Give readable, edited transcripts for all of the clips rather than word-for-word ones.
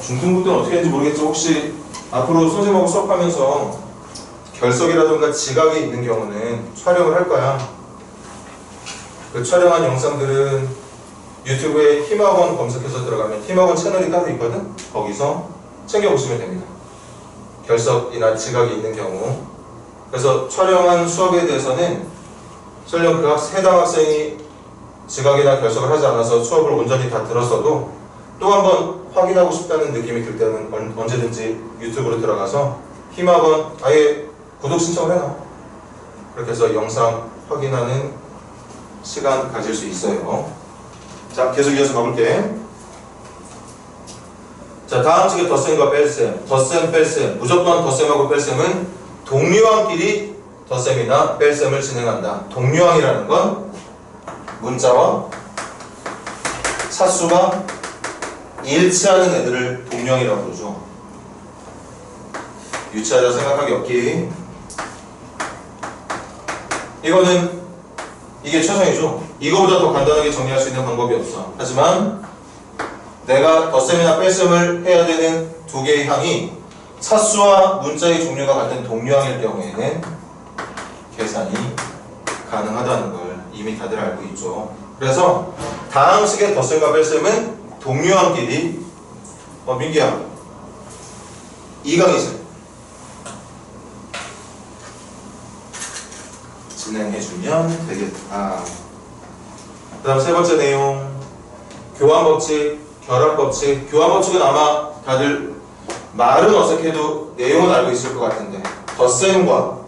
중등부 때는 어떻게 하는지 모르겠지만 혹시 앞으로 선생님하고 수업하면서 결석이라든가 지각이 있는 경우는 촬영을 할 거야. 그 촬영한 영상들은 유튜브에 힘학원 검색해서 들어가면 힘학원 채널이 따로 있거든? 거기서 챙겨보시면 됩니다. 결석이나 지각이 있는 경우. 그래서 촬영한 수업에 대해서는 설령 그 해당 학생이 지각이나 결석을 하지 않아서 수업을 온전히 다 들었어도 또 한 번 확인하고 싶다는 느낌이 들 때는 언제든지 유튜브로 들어가서 힘학원 아예 구독 신청을 해놔. 그렇게 해서 영상 확인하는 시간 가질 수 있어요. 자, 계속 이어서 가볼게. 자, 다음 측에 덧셈과 뺄셈, 덧셈, 뺄셈. 무조건 덧셈하고 뺄셈은 동류항끼리 덧셈이나 뺄셈을 진행한다. 동류항이라는 건 문자와 차수가 일치하는 애들을 동류항이라고 부르죠. 유치하자 생각하기 없기. 이게 최선이죠. 이거보다 더 간단하게 정리할 수 있는 방법이 없어. 하지만 내가 덧셈이나 뺄셈을 해야 되는 두 개의 항이 차수와 문자의 종류가 같은 동류항일 경우에는 계산이 가능하다는 걸 이미 다들 알고 있죠. 그래서 다항식의 덧셈과 뺄셈은 동류항끼리 민기야 2강이지 진행해주면 되겠다. 그 다음 세 번째 내용 교환법칙, 결합법칙. 교환법칙은 아마 다들 말은 어색해도 내용은 알고 있을 것 같은데 덧셈과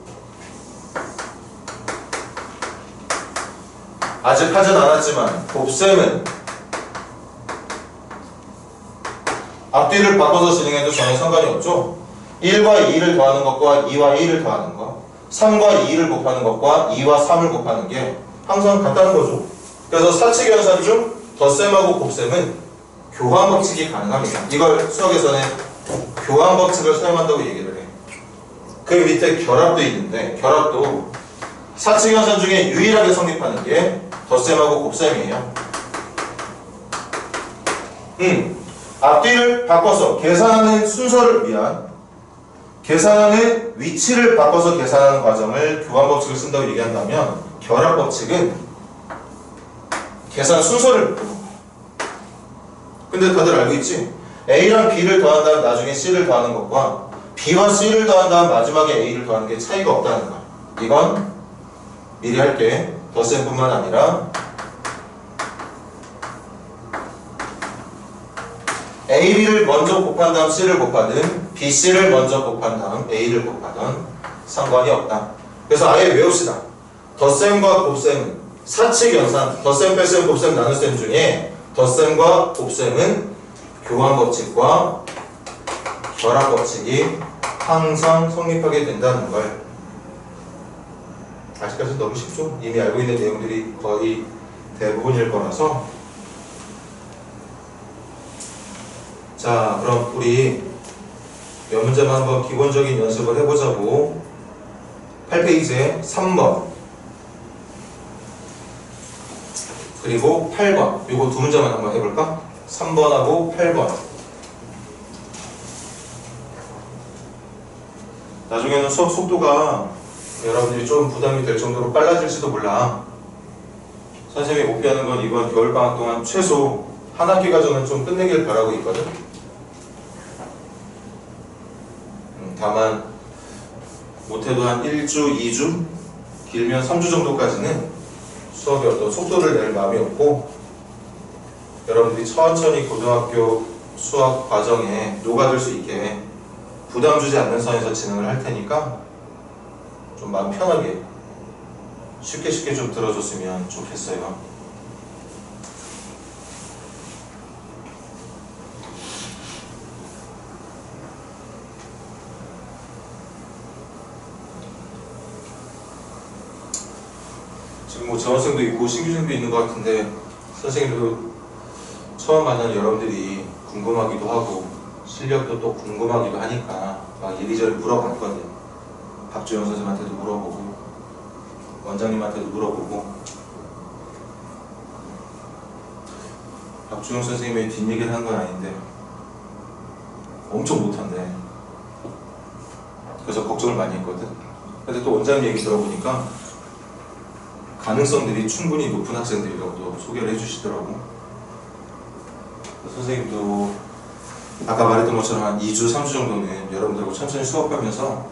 아직 하진 않았지만 곱셈은 앞뒤를 바꿔서 진행해도 전혀 상관이 없죠. 1과 2를 더하는 것과 2와 1을 더하는 것, 3과 2를 곱하는 것과 2와 3을 곱하는 게 항상 같다는 거죠. 그래서 사칙연산 중 덧셈하고 곱셈은 교환법칙이 가능합니다. 이걸 수학에서는 교환법칙을 사용한다고 얘기를 해. 그 밑에 결합도 있는데 결합도 사칙연산 중에 유일하게 성립하는 게 덧셈하고 곱셈이에요. 앞뒤를 바꿔서 계산하는 순서를 위한 계산하는 위치를 바꿔서 계산하는 과정을 교환법칙을 쓴다고 얘기한다면 결합법칙은 계산 순서를 바꾸는 거야. 근데 다들 알고 있지? A랑 B를 더한 다음 나중에 C를 더하는 것과 B와 C를 더한 다음 마지막에 A를 더하는 게 차이가 없다는 거야. 이건 미리 할게. 덧셈뿐만 아니라 A, B를 먼저 곱한 다음 C를 곱하든 B, C를 먼저 곱한 다음 A를 곱하든 상관이 없다. 그래서 아예 외웁시다. 덧셈과 곱셈은 사칙연산, 덧셈, 뺄셈, 곱셈, 나눗셈 중에 덧셈과 곱셈은 교환법칙과 결합법칙이 항상 성립하게 된다는 걸 아직까지 너무 쉽죠? 이미 알고 있는 내용들이 거의 대부분일 거라서. 자, 그럼 우리 몇 문제만 한번 기본적인 연습을 해보자고. 8페이지에 3번 그리고 8번 요거 두 문제만 한번 해볼까? 3번하고 8번. 나중에는 수업 속도가 여러분들이 좀 부담이 될 정도로 빨라질지도 몰라. 선생님이 목표하는 건 이번 겨울방학 동안 최소 한 학기 과정은 좀 끝내길 바라고 있거든. 다만 못해도 한 1주, 2주, 길면 3주 정도까지는 수업에 어떤 속도를 낼 마음이 없고 여러분들이 천천히 고등학교 수학 과정에 녹아들 수 있게 부담 주지 않는 선에서 진행을 할 테니까 좀 마음 편하게 쉽게 좀 들어줬으면 좋겠어요. 지금 뭐 재원생도 있고 신규생도 있는 것 같은데 선생님도 처음 만난 여러분들이 궁금하기도 하고 실력도 또 궁금하기도 하니까 막 이리저리 물어봤거든. 박주영 선생님한테도 물어보고 원장님한테도 물어보고. 박주영 선생님의 뒷얘기를 한 건 아닌데 엄청 못한대. 그래서 걱정을 많이 했거든. 근데 또 원장님 얘기 들어보니까 가능성들이 충분히 높은 학생들이라고 소개를 해주시더라고. 선생님도 아까 말했던 것처럼 한 2주, 3주 정도는 여러분들하고 천천히 수업하면서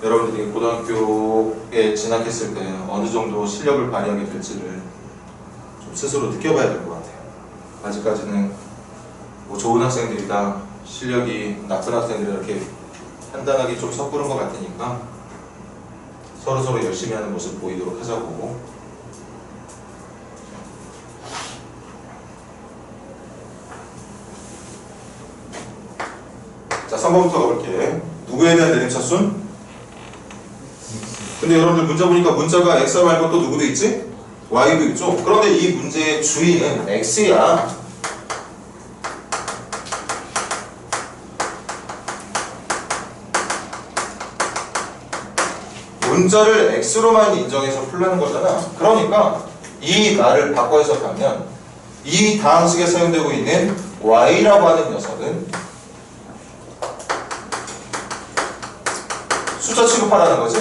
여러분들이 고등학교에 진학했을 때 어느 정도 실력을 발휘하게 될지를 좀 스스로 느껴봐야 될 것 같아요. 아직까지는 뭐 좋은 학생들이다, 실력이 나쁜 학생들이 이렇게 판단하기 좀 섣부른 것 같으니까 서로서로 열심히 하는 모습 보이도록 하자고. 자, 3번부터 가볼게. 누구에 대한 내림차순? 근데 여러분들 문자 보니까 문자가 x 말고 또 누구도 있지? y도 있죠? 그런데 이 문제의 주인은 x야. 문자를 x로만 인정해서 풀라는 거잖아. 그러니까 이 말을 바꿔 해석하면 이 다항식에 사용되고 있는 y라고 하는 녀석은 숫자 취급하라는 거지?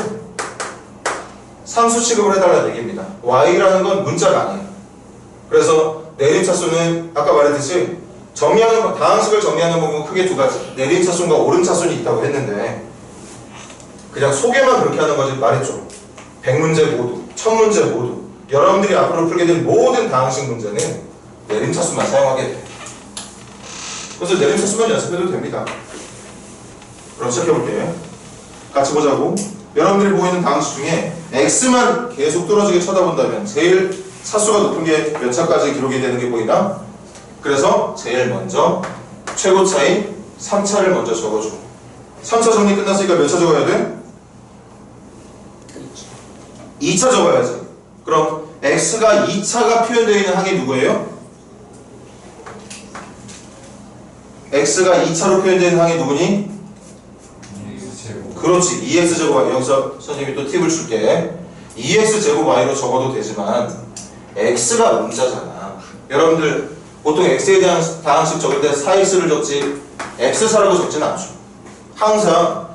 상수 취급을 해달라는 얘기입니다. y라는 건 문자가 아니에요. 그래서 내림차순은 아까 말했듯이 다항식을 정리하는 방법은 크게 두 가지. 내림차순과 오름차순이 있다고 했는데 그냥 소개만 그렇게 하는 거지 말했죠. 100문제 모두, 1000문제 모두 여러분들이 앞으로 풀게 될 모든 다항식 문제는 내림차순만 사용하게 돼. 그래서 내림차순만 연습해도 됩니다. 그럼 시작해볼게요. 같이 보자고. 여러분들이 보이는 다항식 중에 x만 계속 뚫어지게 쳐다본다면 제일 차수가 높은 게 몇 차까지 기록이 되는 게 보이나? 그래서 제일 먼저 최고 차인 3차를 먼저 적어주고 3차 정리 끝났으니까 몇 차 적어야 돼? 2차 적어야지. 그럼 x가 2차가 표현되어 있는 항이 누구예요? x가 2차로 표현되어 있는 항이 누구니? 그렇지. 2x제곱 여기서 선생님이 또 팁을 줄게. 2x제곱 y로 적어도 되지만 x가 문자잖아. 여러분들 보통 x에 대한 다항식 적을 때 4x를 적지 x사라고 적지는 않죠. 항상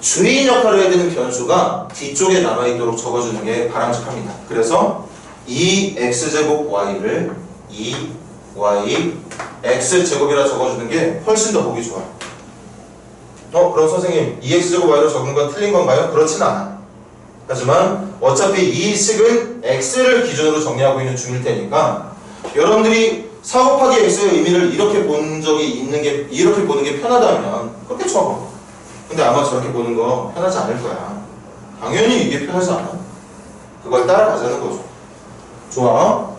주인 역할을 해야 되는 변수가 뒤쪽에 남아있도록 적어주는 게 바람직합니다. 그래서 2x제곱 y를 2y x제곱이라 적어주는 게 훨씬 더 보기 좋아. 그럼 선생님 2x제곱 y로 적은 건 틀린 건가요? 그렇진 않아. 하지만 어차피 이 식은 x를 기준으로 정리하고 있는 중일 테니까 여러분들이 4 곱하기 x의 의미를 이렇게 본 적이 있는 게 이렇게 보는 게 편하다면 그렇게 적어. 근데 아마 저렇게 보는 거 편하지 않을 거야. 당연히 이게 편하지 않아. 그걸 따라가자는 거죠. 좋아.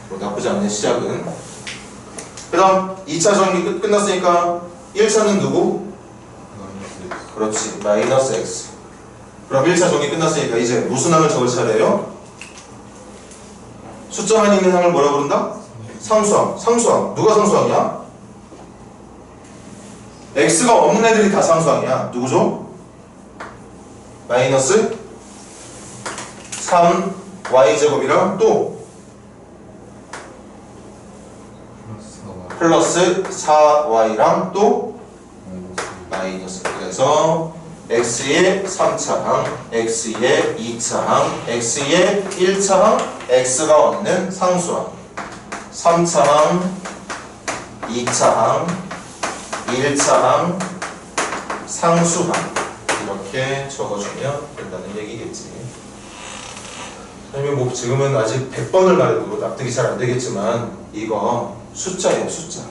뭐 나쁘지 않네 시작은. 그 다음 2차 정리 끝났으니까 1차는 누구? 그렇지. 마이너스 x. 그럼 1차 정리 끝났으니까 이제 무슨 항을 적을 차례예요? 숫자만 있는 항을 뭐라 부른다? 상수항. 상수항. 누가 상수항이야? x가 없는 애들이 다 상수항이야. 누구죠? 마이너스 3y제곱이랑 또 플러스 4y랑 또 마이너스. 그래서 x의 3차항, x의 2차항, x의 1차항, x가 없는 상수항 3차항, 2차항, 1차항, 상수항 이렇게 적어주면 된다는 얘기겠지. 선생님이 뭐 지금은 아직 100번을 말해도 납득이 잘 안 되겠지만 이거 숫자예요. 숫자.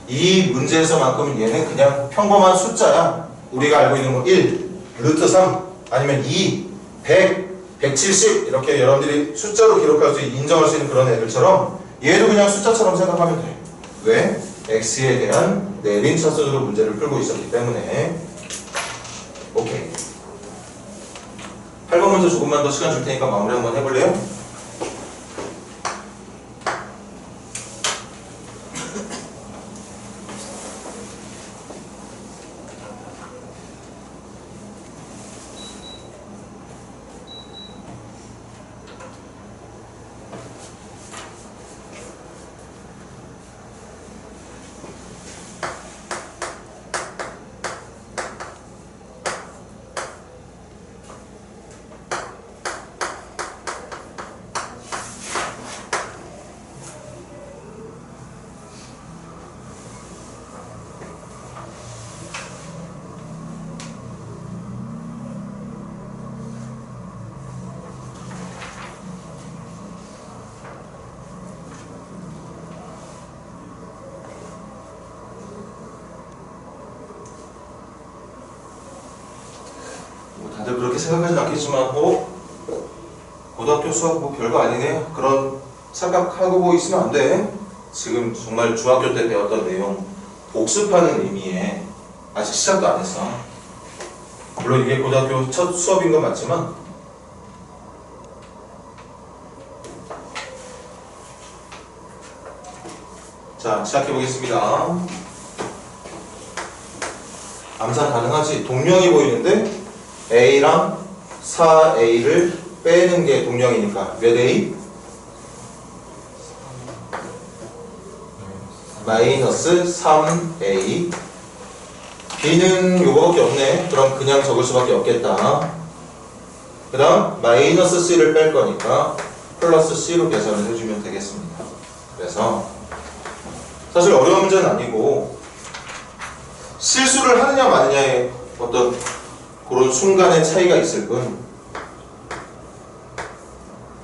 이 문제에서만큼은 얘는 그냥 평범한 숫자야. 우리가 알고 있는 거 1, 루트 3 아니면 2, 100, 170 이렇게 여러분들이 숫자로 기록할 수 인정할 수 있는 그런 애들처럼 얘도 그냥 숫자처럼 생각하면 돼. 왜? x에 대한 내림차순으로 문제를 풀고 있었기 때문에. 오케이. 8번 문제 조금만 더 시간 줄 테니까 마무리 한번 해볼래요? 그렇게 생각하진 않겠지만 고등학교 수학 뭐 별거 아니네 그런 착각하고 있으면 안 돼. 지금 정말 중학교 때 배웠던 내용 복습하는 의미에 아직 시작도 안 했어. 물론 이게 고등학교 첫 수업인 건 맞지만 자 시작해 보겠습니다. 암산 가능하지? 동명이 보이는데 A랑 4A를 빼는 게 동명이니까 몇 A? 마이너스 3A. B는 요거밖에 없네. 그럼 그냥 적을 수밖에 없겠다. 그 다음 마이너스 C를 뺄 거니까 플러스 C로 계산을 해주면 되겠습니다. 그래서 사실 어려운 문제는 아니고 실수를 하느냐 마느냐의 어떤 그런 순간의 차이가 있을 뿐.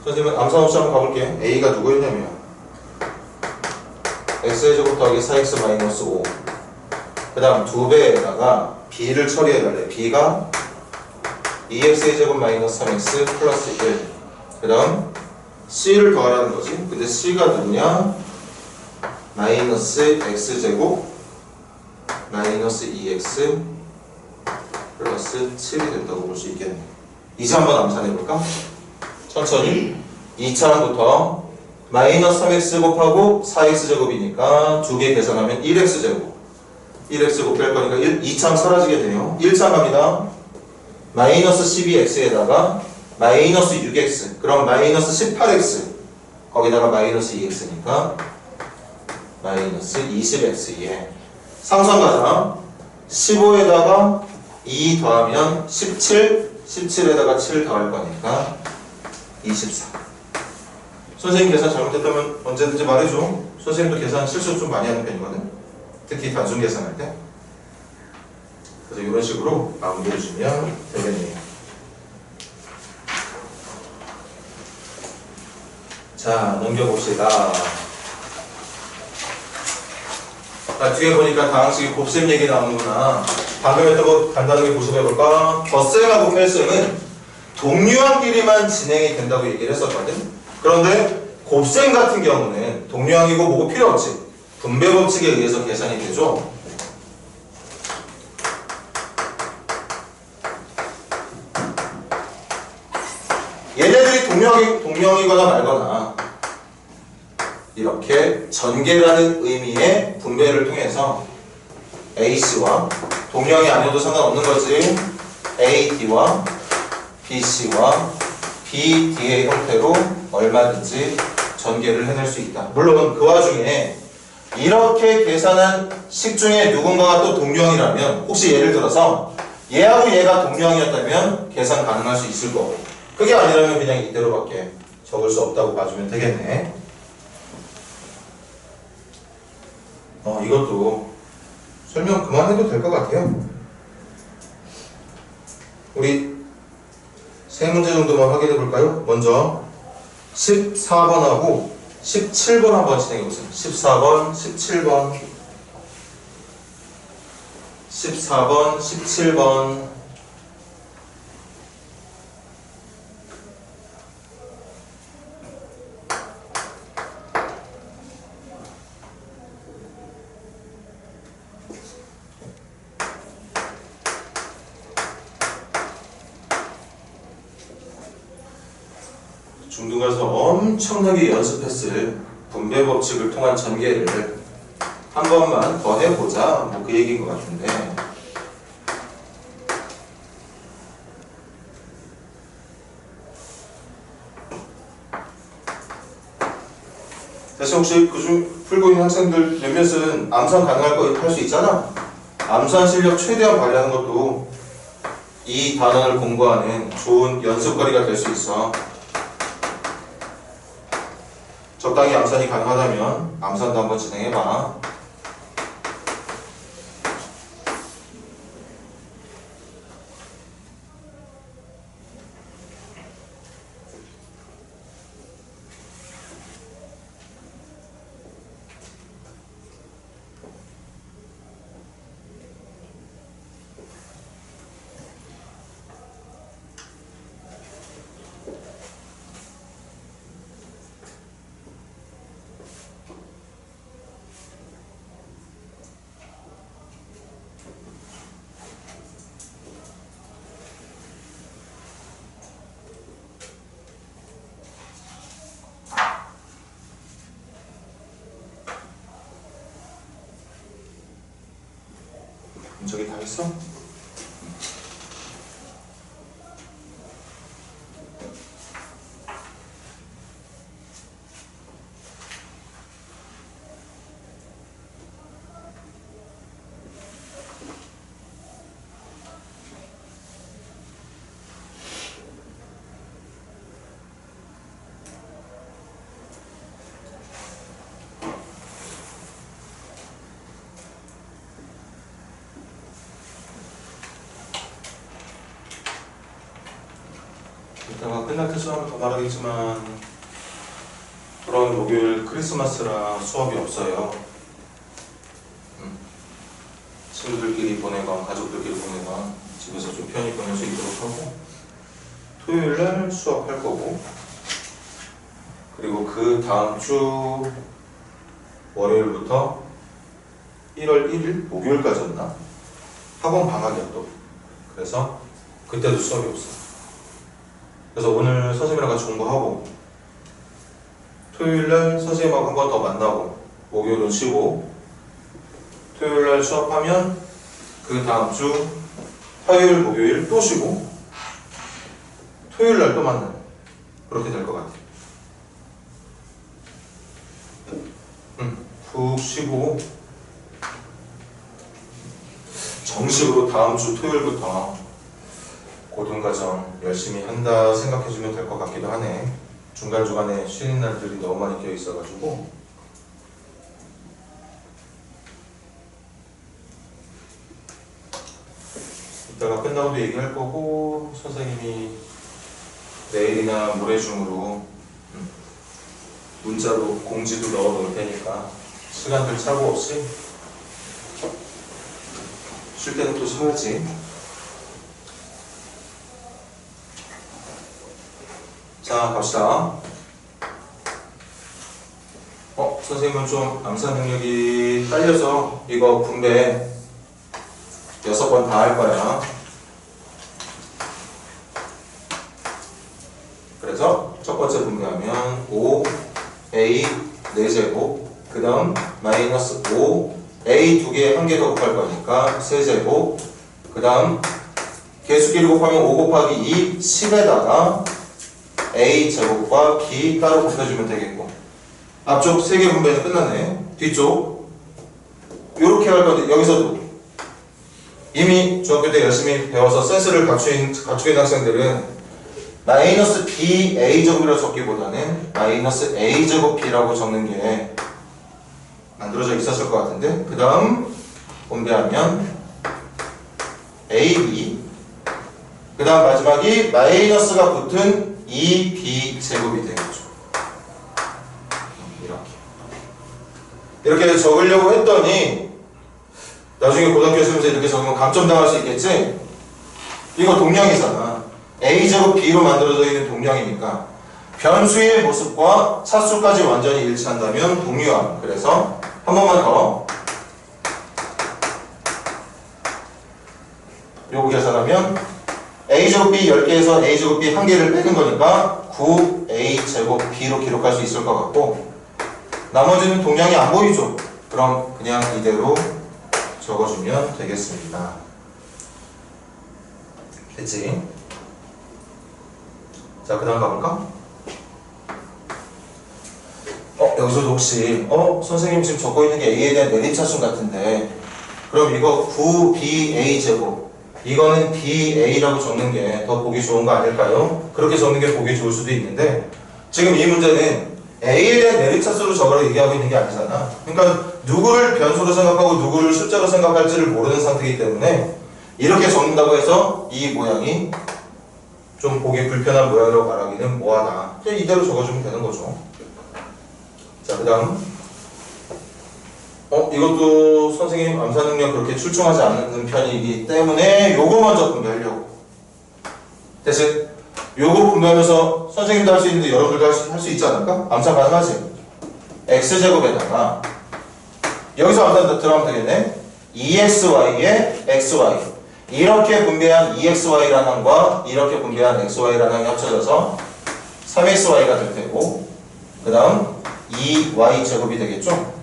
선생님은 암산 없이 한번 가볼게. A가 누구였냐면 x의 제곱 더하기 4x 마이너스 5. 그 다음 2배에다가 b를 처리해달래. b가 2x의 제곱 마이너스 3x 플러스 1. 그 다음 c를 더하라는 거지. 근데 c가 누구냐? 마이너스 x제곱 마이너스 2x 플러스 7이 된다고 볼 수 있겠네. 이제 한번 암산해볼까? 천천히. 2차항부터 마이너스 3x 곱하고 4x제곱이니까 두 개 계산하면 1x제곱 1x 곱할 거니까 2차항 사라지게 돼요. 1차항 갑니다. 마이너스 12x에다가 마이너스 6x 그럼 마이너스 18x 거기다가 마이너스 2x니까 마이너스 20x. 상수항 가자. 15에다가 2 더하면 17, 17에다가 7 더할 거니까 24. 선생님 계산 잘못했다면 언제든지 말해줘. 선생님도 계산 실수 좀 많이 하는 편이거든. 특히 단순 계산할 때. 그래서 이런 식으로 마무리해주면 되겠네요. 자, 넘겨봅시다. 뒤에 보니까 다항식이 곱셈 얘기 나오는구나. 방금 했던 거 간단하게 보셔볼까? 덧셈하고 뺄셈은 동류항끼리만 진행이 된다고 얘기를 했었거든. 그런데 곱셈 같은 경우는 동류항이고 뭐고 필요 없지. 분배 법칙에 의해서 계산이 되죠. 얘네들이 동명이거나 말거나 이렇게 전개라는 의미의 분배를 통해서 AC와 동명이 아니어도 상관없는 거지. AD와 BC와 BD의 형태로 얼마든지 전개를 해낼 수 있다. 물론 그 와중에 이렇게 계산한 식 중에 누군가가 또 동명이라면 혹시 예를 들어서 얘하고 얘가 동명이었다면 계산 가능할 수 있을 거고 그게 아니라면 그냥 이대로밖에 적을 수 없다고 봐주면 되겠네. 이것도 설명 그만해도 될 것 같아요. 우리 세 문제 정도만 확인해 볼까요? 먼저 14번하고 17번 한번 진행해 보세요. 14번, 17번 14번, 17번 중등 가서 엄청나게 연습했을 분배 법칙을 통한 전개를 한 번만 더 해보자. 뭐 그 얘기인 것 같은데. 그래서 혹시 그중 풀고 있는 학생들 몇몇은 암산 가능할 거 할 수 있잖아. 암산 실력 최대한 발휘하는 것도 이 단원을 공부하는 좋은 연습거리가 될 수 있어. 적당히 암산이 가능하다면 암산도 한번 진행해봐. 저기 다 있어? 이따가 끝날 때 수업을 더 말하겠지만 그런 목요일 크리스마스라 수업이 없어요. 친구들끼리 보내건 가족들끼리 보내건 집에서 좀 편히 보낼 수 있도록 하고 토요일날 수업할 거고 그리고 그 다음 주 월요일부터 1월 1일 목요일까지였나? 학원 방학이야 또. 그래서 그때도 수업이 없어. 그래서 오늘 선생님이랑 같이 공부하고 토요일날 선생님하고 한 번 더 만나고 목요일은 쉬고 토요일날 수업하면 그 다음 주 화요일 목요일 또 쉬고 토요일날 또 만나요. 그렇게 될 것 같아요. 푹 쉬고 정식으로 다음 주 토요일부터 고등과정 열심히 한다 생각해주면 될 것 같기도 하네. 중간중간에 쉬는 날들이 너무 많이 껴 있어가지고 이따가 끝나고도 얘기할 거고 선생님이 내일이나 모레 중으로 문자로 공지도 넣어 놓을 테니까 시간들 차고 없이 쉴 때는 또 쉬어야지. 자, 갑시다. 선생님은 좀 암산 능력이 딸려서 이거 분배 6번 다 할 거야. 그래서 첫 번째 분배하면 5a 4제곱 그 다음 마이너스 5 a 2개 1개 더 곱할 거니까 3제곱 그 다음 개수끼리 곱하면 5 곱하기 2 10에다가 a 제곱과 b 따로 곱해주면 되겠고 앞쪽 3개 분배는 끝났네. 뒤쪽 이렇게 할 건데 여기서도 이미 중학교 때 열심히 배워서 센스를 갖춘 학생들은 마이너스 b a 제곱이라고 적기보다는 마이너스 a 제곱 b라고 적는 게 만들어져 있었을 것 같은데 그 다음 분배하면 ab 그 다음 마지막이 마이너스가 붙은 2b 제곱이 되겠죠. 이렇게 적으려고 했더니 나중에 고등학교 시험에서 이렇게 적으면 감점당할 수 있겠지? 이거 동량이잖아. a제곱 b로 만들어져 있는 동량이니까 변수의 모습과 차수까지 완전히 일치한다면 동류함. 그래서 한 번만 더 요거 계산하면 a제곱 b 10개에서 a제곱 b 1개를 빼는 거니까 9a제곱 b로 기록할 수 있을 것 같고 나머지는 동량이 안 보이죠? 그럼 그냥 이대로 적어주면 되겠습니다. 됐지? 자, 그 다음 가볼까? 여기서도 혹시 선생님 지금 적고 있는 게 a에 대한 내림차순 같은데 그럼 이거 9ba 제곱 이거는 ba라고 적는 게 더 보기 좋은 거 아닐까요? 그렇게 적는 게 보기 좋을 수도 있는데 지금 이 문제는 a에 대한 내림차수로 적으라고 얘기하고 있는 게 아니잖아. 그러니까 누구를 변수로 생각하고 누구를 숫자로 생각할지를 모르는 상태이기 때문에 이렇게 적는다고 해서 이 모양이 좀 보기 불편한 모양이라고 말하기는 뭐하다. 그냥 이대로 적어주면 되는 거죠. 자, 그 다음 이것도 선생님 암산 능력 그렇게 출중하지 않는 편이기 때문에 요거 먼저 분배하려고. 대신 요거 분배하면서 선생님도 할 수 있는데 여러분들도 할 수 있지 않을까? 암산 가능하지? x제곱에다가 여기서 암산 들어가면 되겠네. 2xy에 xy 이렇게 분배한 2xy라는 항과 이렇게 분배한 xy라는 항이 합쳐져서 3xy가 될 테고 그 다음 2y제곱이 되겠죠?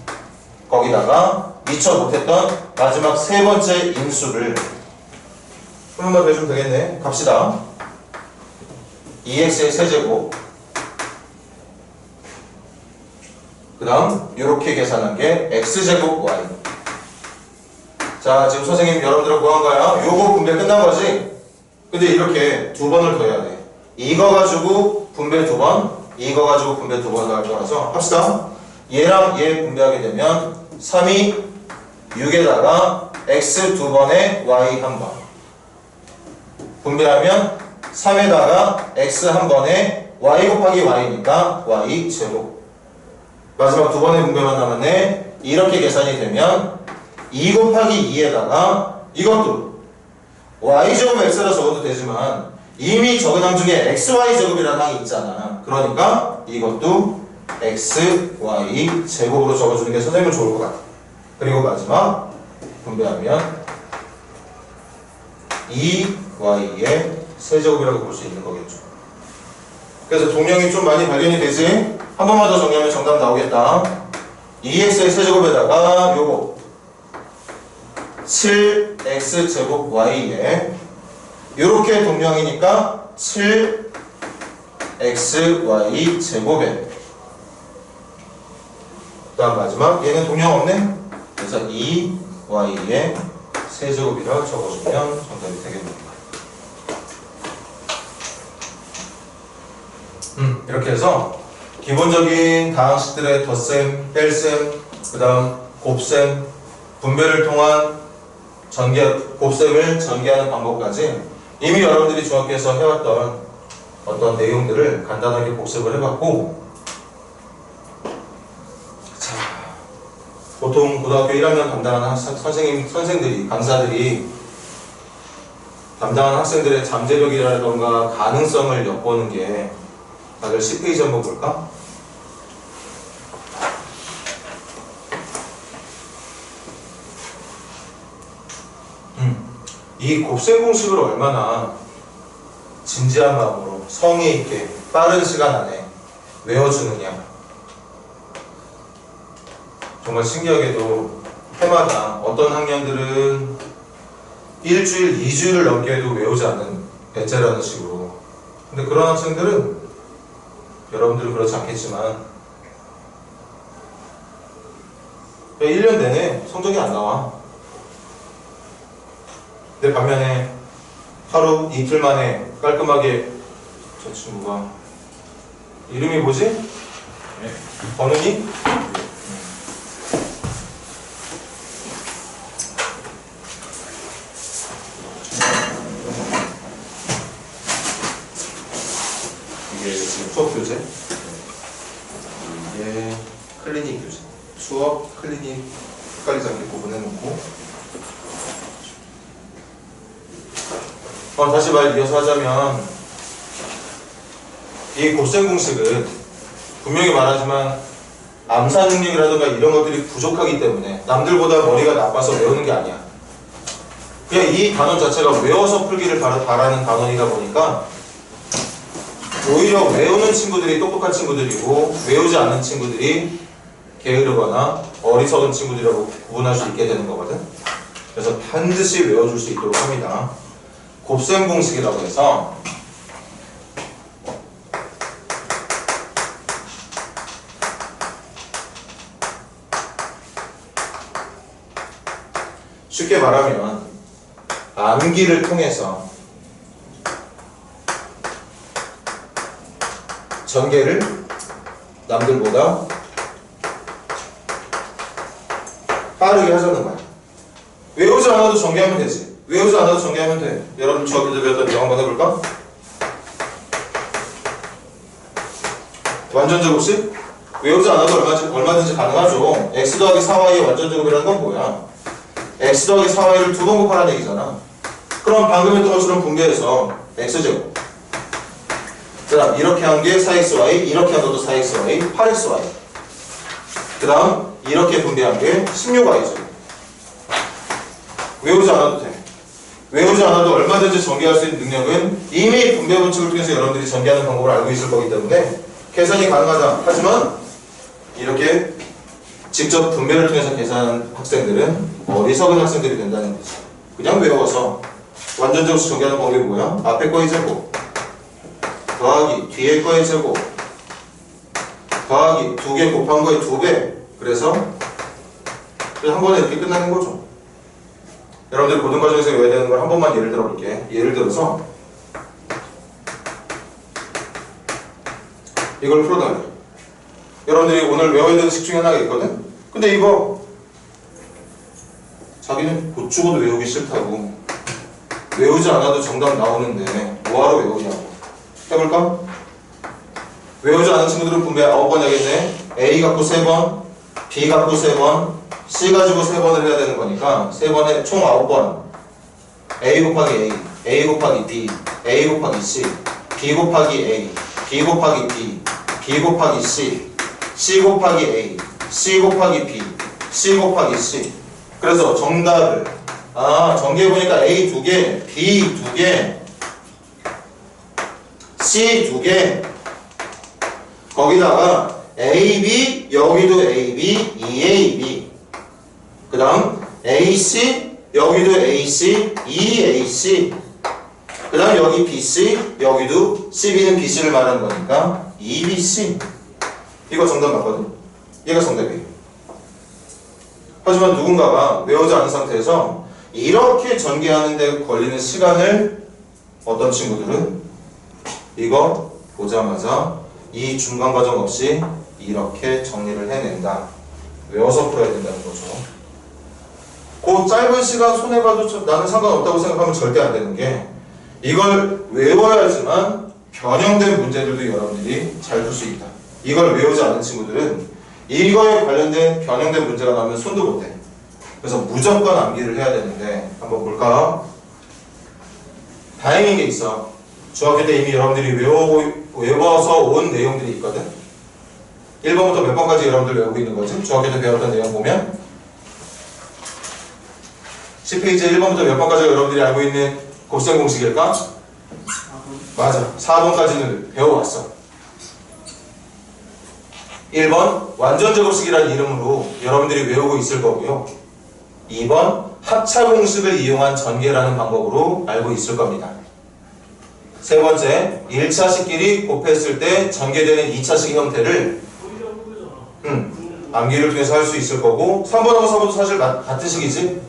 거기다가 미처 못했던 마지막 세 번째 인수를 한 번만 더 해주면 되겠네. 갑시다. 2x의 세제곱, 그 다음 이렇게 계산한 게 x제곱 y. 자, 지금 선생님 여러분들은 뭐 한가요? 요거 분배 끝난 거지? 근데 이렇게 두 번을 더 해야 돼. 이거 가지고 분배 두 번, 이거 가지고 분배 두 번 할 거라서 합시다. 얘랑 얘 분배하게 되면 3이 6에다가 x 두 번에 y 한 번. 분배하면 3에다가 x 한 번에 y 곱하기 y니까 y 제곱. 마지막 두 번의 분배만 남았네. 이렇게 계산이 되면 2 곱하기 2에다가 이것도 y제곱 x라 적어도 되지만 이미 적은 항 중에 xy제곱이라는 항이 있잖아. 그러니까 이것도 xy 제곱으로 적어주는 게 선생님은 좋을 것 같아. 그리고 마지막 분배하면 2y의 세제곱이라고 볼 수 있는 거겠죠. 그래서 동량이 좀 많이 발견이 되지? 한 번만 더 정리하면 정답 나오겠다. 2x의 세제곱에다가 요거 7x제곱 y에 요렇게 동량이니까 7xy 제곱에 그 다음 마지막 얘는 동량 없네? 그래서 2y의 세제곱이라 적어주면 정답이 되겠습니다. 이렇게 해서 기본적인 다항식들의 덧셈, 뺄셈, 그 다음 곱셈, 분배를 통한 곱셈을 전개하는 방법까지 이미 여러분들이 중학교에서 해왔던 어떤 내용들을 간단하게 복습을 해봤고, 자, 보통 고등학교 1학년 담당하는 선생들이, 강사들이 담당하는 학생들의 잠재력이라던가 가능성을 엿보는 게 다들 10페이지 한번 볼까? 이 곱셈 공식을 얼마나 진지한 마음으로 성의 있게 빠른 시간 안에 외워주느냐. 정말 신기하게도 해마다 어떤 학년들은 일주일, 2주일을 넘게도 외우지 않는 배째라는 식으로. 근데 그런 학생들은 여러분들은 그렇지 않겠지만 1년 내내 성적이 안 나와. 근데 반면에 하루 이틀 만에 깔끔하게 저 친구가 이름이 뭐지? 네. 번은이? 이게 지금 수업 교재, 이게 클리닉 교재. 수업, 클리닉 헷갈리지 않게 구분해놓고, 다시 말 이어서 하자면 이 곱셈 공식은 분명히 말하지만 암사 능력이라든가 이런 것들이 부족하기 때문에 남들보다 머리가 나빠서 외우는 게 아니야. 그냥 이 단원 자체가 외워서 풀기를 바라는 단원이다 보니까 오히려 외우는 친구들이 똑똑한 친구들이고 외우지 않는 친구들이 게으르거나 어리석은 친구들이라고 구분할 수 있게 되는 거거든. 그래서 반드시 외워줄 수 있도록 합니다. 곱셈 공식이라고 해서 쉽게 말하면 암기를 통해서 전개를 남들보다 빠르게 하자는 거야. 외우지 않아도 전개하면 되지. 외우지 않아도 전개하면 돼. 여러분 중학교 때 배웠던 이거 한번 해볼까? 완전제곱식? 외우지 않아도 얼마든지 가능하죠. x 더하기 4y의 완전제곱이라는 건 뭐야? x 더하기 4y를 두 번 곱하라는 얘기잖아. 그럼 방금 했던 것처럼 분배해서 x제곱, 그 다음 이렇게 한 게 4xy, 이렇게 한 것도 4xy, 8xy, 그 다음 이렇게 분배한 게 16y죠. 외우지 않아도 돼. 외우지 않아도 얼마든지 전개할 수 있는 능력은 이미 분배 법칙을 통해서 여러분들이 전개하는 방법을 알고 있을 거기 때문에 계산이 가능하다. 하지만 이렇게 직접 분배를 통해서 계산한 학생들은 어리석은 학생들이 된다는 거지. 그냥 외워서 완전적으로 전개하는 방법이 뭐야? 앞에 거의 제곱 더하기 뒤에 거의 제곱 더하기 2개 곱한 거의 2배. 그래서 한 번에 이렇게 끝나는 거죠. 여러분들 고등과정에서 외워야 되는 걸 한 번만 예를 들어 볼게. 예를 들어서 이걸 풀어달래. 여러분들이 오늘 외워야 되는 식 중에 하나가 있거든? 근데 이거 자기는 고추고도 외우기 싫다고, 외우지 않아도 정답 나오는데 뭐하러 외우냐고. 해볼까? 외우지 않은 친구들은 분배 9번 하겠네. A 갖고 3번, B 갖고 3번, C 가지고 3번을 해야 되는 거니까 3번에 총 9번. A 곱하기 A, A 곱하기 B, A 곱하기 C, B 곱하기 A, B 곱하기 B, B 곱하기 C, C 곱하기 A, C 곱하기 B, C 곱하기 C. 그래서 정답을 전개해보니까 A 2개, B 2개, C 2개, 거기다가 AB, 여기도 AB, 2AB, 그 다음 AC, 여기도 AC, 2AC, 그 다음 여기 BC, 여기도 CB는 BC를 말하는 거니까 2BC. 이거 정답 맞거든? 얘가 정답이에요. 하지만 누군가가 외우지 않은 상태에서 이렇게 전개하는 데 걸리는 시간을 어떤 친구들은 이거 보자마자 이 중간 과정 없이 이렇게 정리를 해낸다. 외워서 풀어야 된다는 거죠. 그 짧은 시간 손해봐도 나는 상관없다고 생각하면 절대 안 되는 게, 이걸 외워야지만 변형된 문제들도 여러분들이 잘 풀 수 있다. 이걸 외우지 않은 친구들은 이거에 관련된 변형된 문제가 나오면 손도 못 대. 그래서 무조건 암기를 해야 되는데, 한번 볼까? 다행인 게 있어. 중학교 때 이미 여러분들이 외워서 온 내용들이 있거든. 1번부터 몇 번까지 여러분들 외우고 있는 거지? 중학교 때 배웠던 내용 보면 10페이지 1번부터 몇 번까지 여러분들이 알고 있는 곱셈 공식일까? 맞아. 4번까지는 배워왔어. 1번 완전제곱식이라는 이름으로 여러분들이 외우고 있을 거고요. 2번 합차공식을 이용한 전개라는 방법으로 알고 있을 겁니다. 세 번째, 1차식끼리 곱했을 때 전개되는 2차식 형태를 암기를 통해서 할 수 있을 거고, 3번하고 4번도 사실 같은 식이지?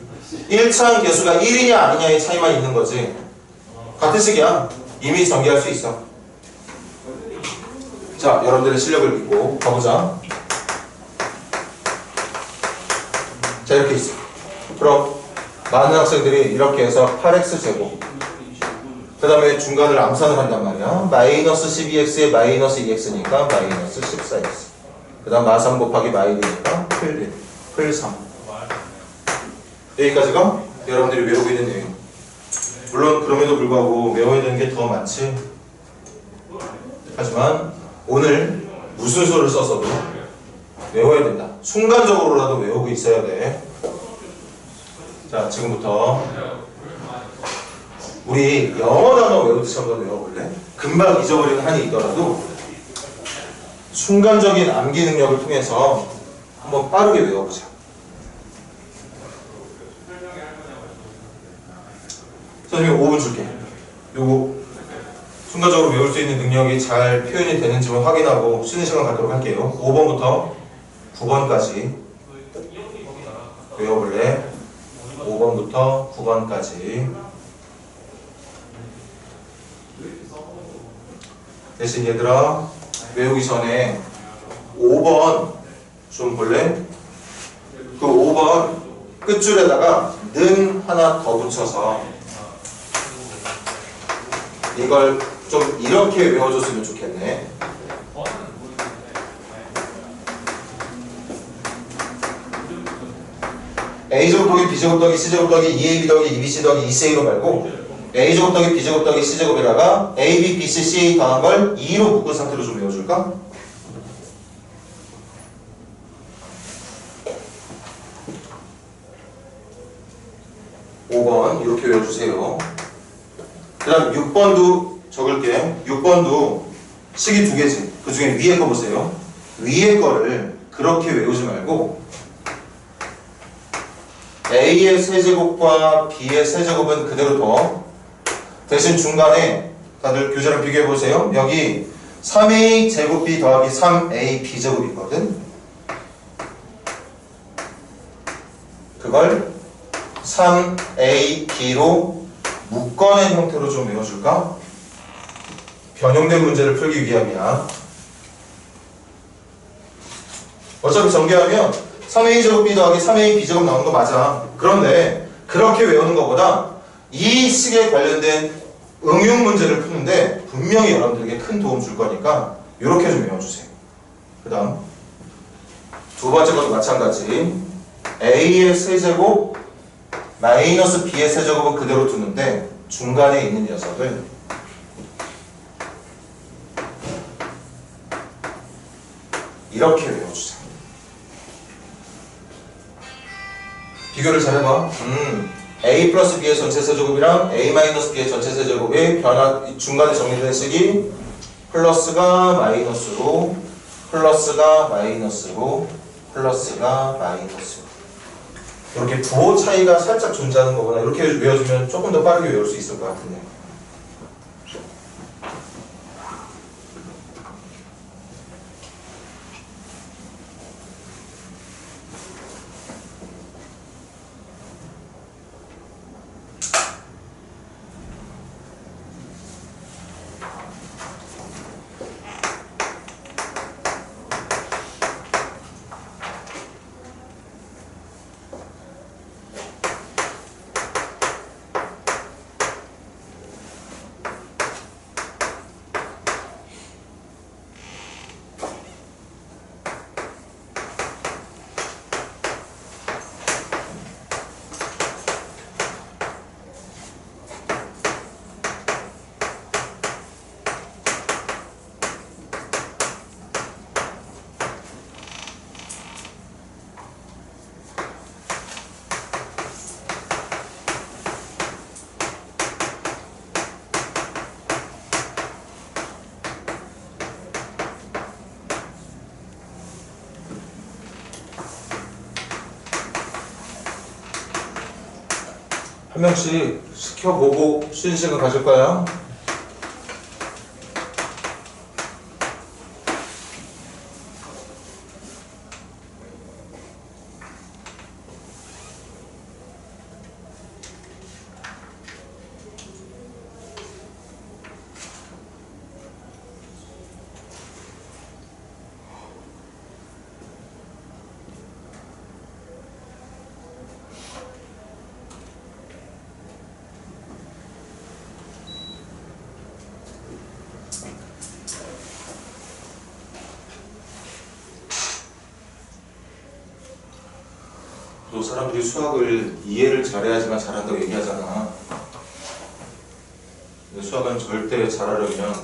1차항 개수가 1이냐 아니냐의 차이만 있는 거지. 같은 식이야. 이미 전개할 수 있어. 자, 여러분들의 실력을 믿고 가보자. 자, 이렇게 있어. 그럼 많은 학생들이 이렇게 해서 8x제곱, 그 다음에 중간을 암산을 한단 말이야. 마이너스 12x에 마이너스 2x니까 마이너스 14x, 그 다음 마3 곱하기 마이너니까 풀 3. 여기까지가 여러분들이 외우고 있는 내용. 물론 그럼에도 불구하고 외워야 되는 게 더 많지. 하지만 오늘 무슨 수를 써서도 외워야 된다. 순간적으로라도 외우고 있어야 돼. 자, 지금부터 우리 영어 단어 외우듯이 한번 외워볼래? 금방 잊어버리는 한이 있더라도 순간적인 암기 능력을 통해서 한번 빠르게 외워보자. 선생님 5분 줄게. 요거 순간적으로 외울 수 있는 능력이 잘 표현이 되는지만 확인하고 쉬는 시간 갖도록 할게요. 5번부터 9번까지 외워볼래? 5번부터 9번까지. 대신 얘들아, 외우기 전에 5번 좀 볼래? 그 5번 끝줄에다가 는 하나 더 붙여서 이걸 좀 이렇게 외워줬으면 좋겠네. A제곱 더하기 B제곱 더하기 C제곱 더하기 2AB 더하기 2BC 더하기 2CA로 말고 A제곱 더하기 B제곱 더하기 C제곱에다가 AB, BC, CA 더한 걸 2로 묶은 상태로 좀 외워줄까? (5번) 이렇게 외워주세요. 그 다음 6번도 적을게. 6번도 식이 두 개지. 그 중에 위에 거 보세요. 위에 거를 그렇게 외우지 말고 A의 세제곱과 B의 세제곱은 그대로 둬. 대신 중간에 다들 교재랑 비교해 보세요. 여기 3A 제곱 B 더하기 3A B 제곱이 있거든. 그걸 3A B로 묶어낸 형태로 좀 외워줄까? 변형된 문제를 풀기 위함이야. 어차피 전개하면 3A 제곱 B 더하기 3A B 제곱 나오는 거 맞아. 그런데 그렇게 외우는 것보다 이 식에 관련된 응용 문제를 푸는데 분명히 여러분들에게 큰 도움 줄 거니까 이렇게 좀 외워주세요. 그 다음 두 번째 것도 마찬가지. A의 세제곱 마이너스 B의 세제곱은 그대로 두는데 중간에 있는 녀석을 이렇게 외워주자. 비교를 잘 해봐. A 플러스 B의 전체 세제곱이랑 A 마이너스 B의 전체 세제곱의 중간에 정리된 식이 플러스가 마이너스로 플러스가 마이너스로 플러스가 마이너스로 이렇게 부호 차이가 살짝 존재하는 거구나. 이렇게 외워주면 조금 더 빠르게 외울 수 있을 것 같은데. 한 명씩 시켜보고 쉬는 시간 가질 거야. 또 사람들이 수학을 이해를 잘해야지만 잘한다고 얘기하잖아. 근데 수학은 절대 잘하려면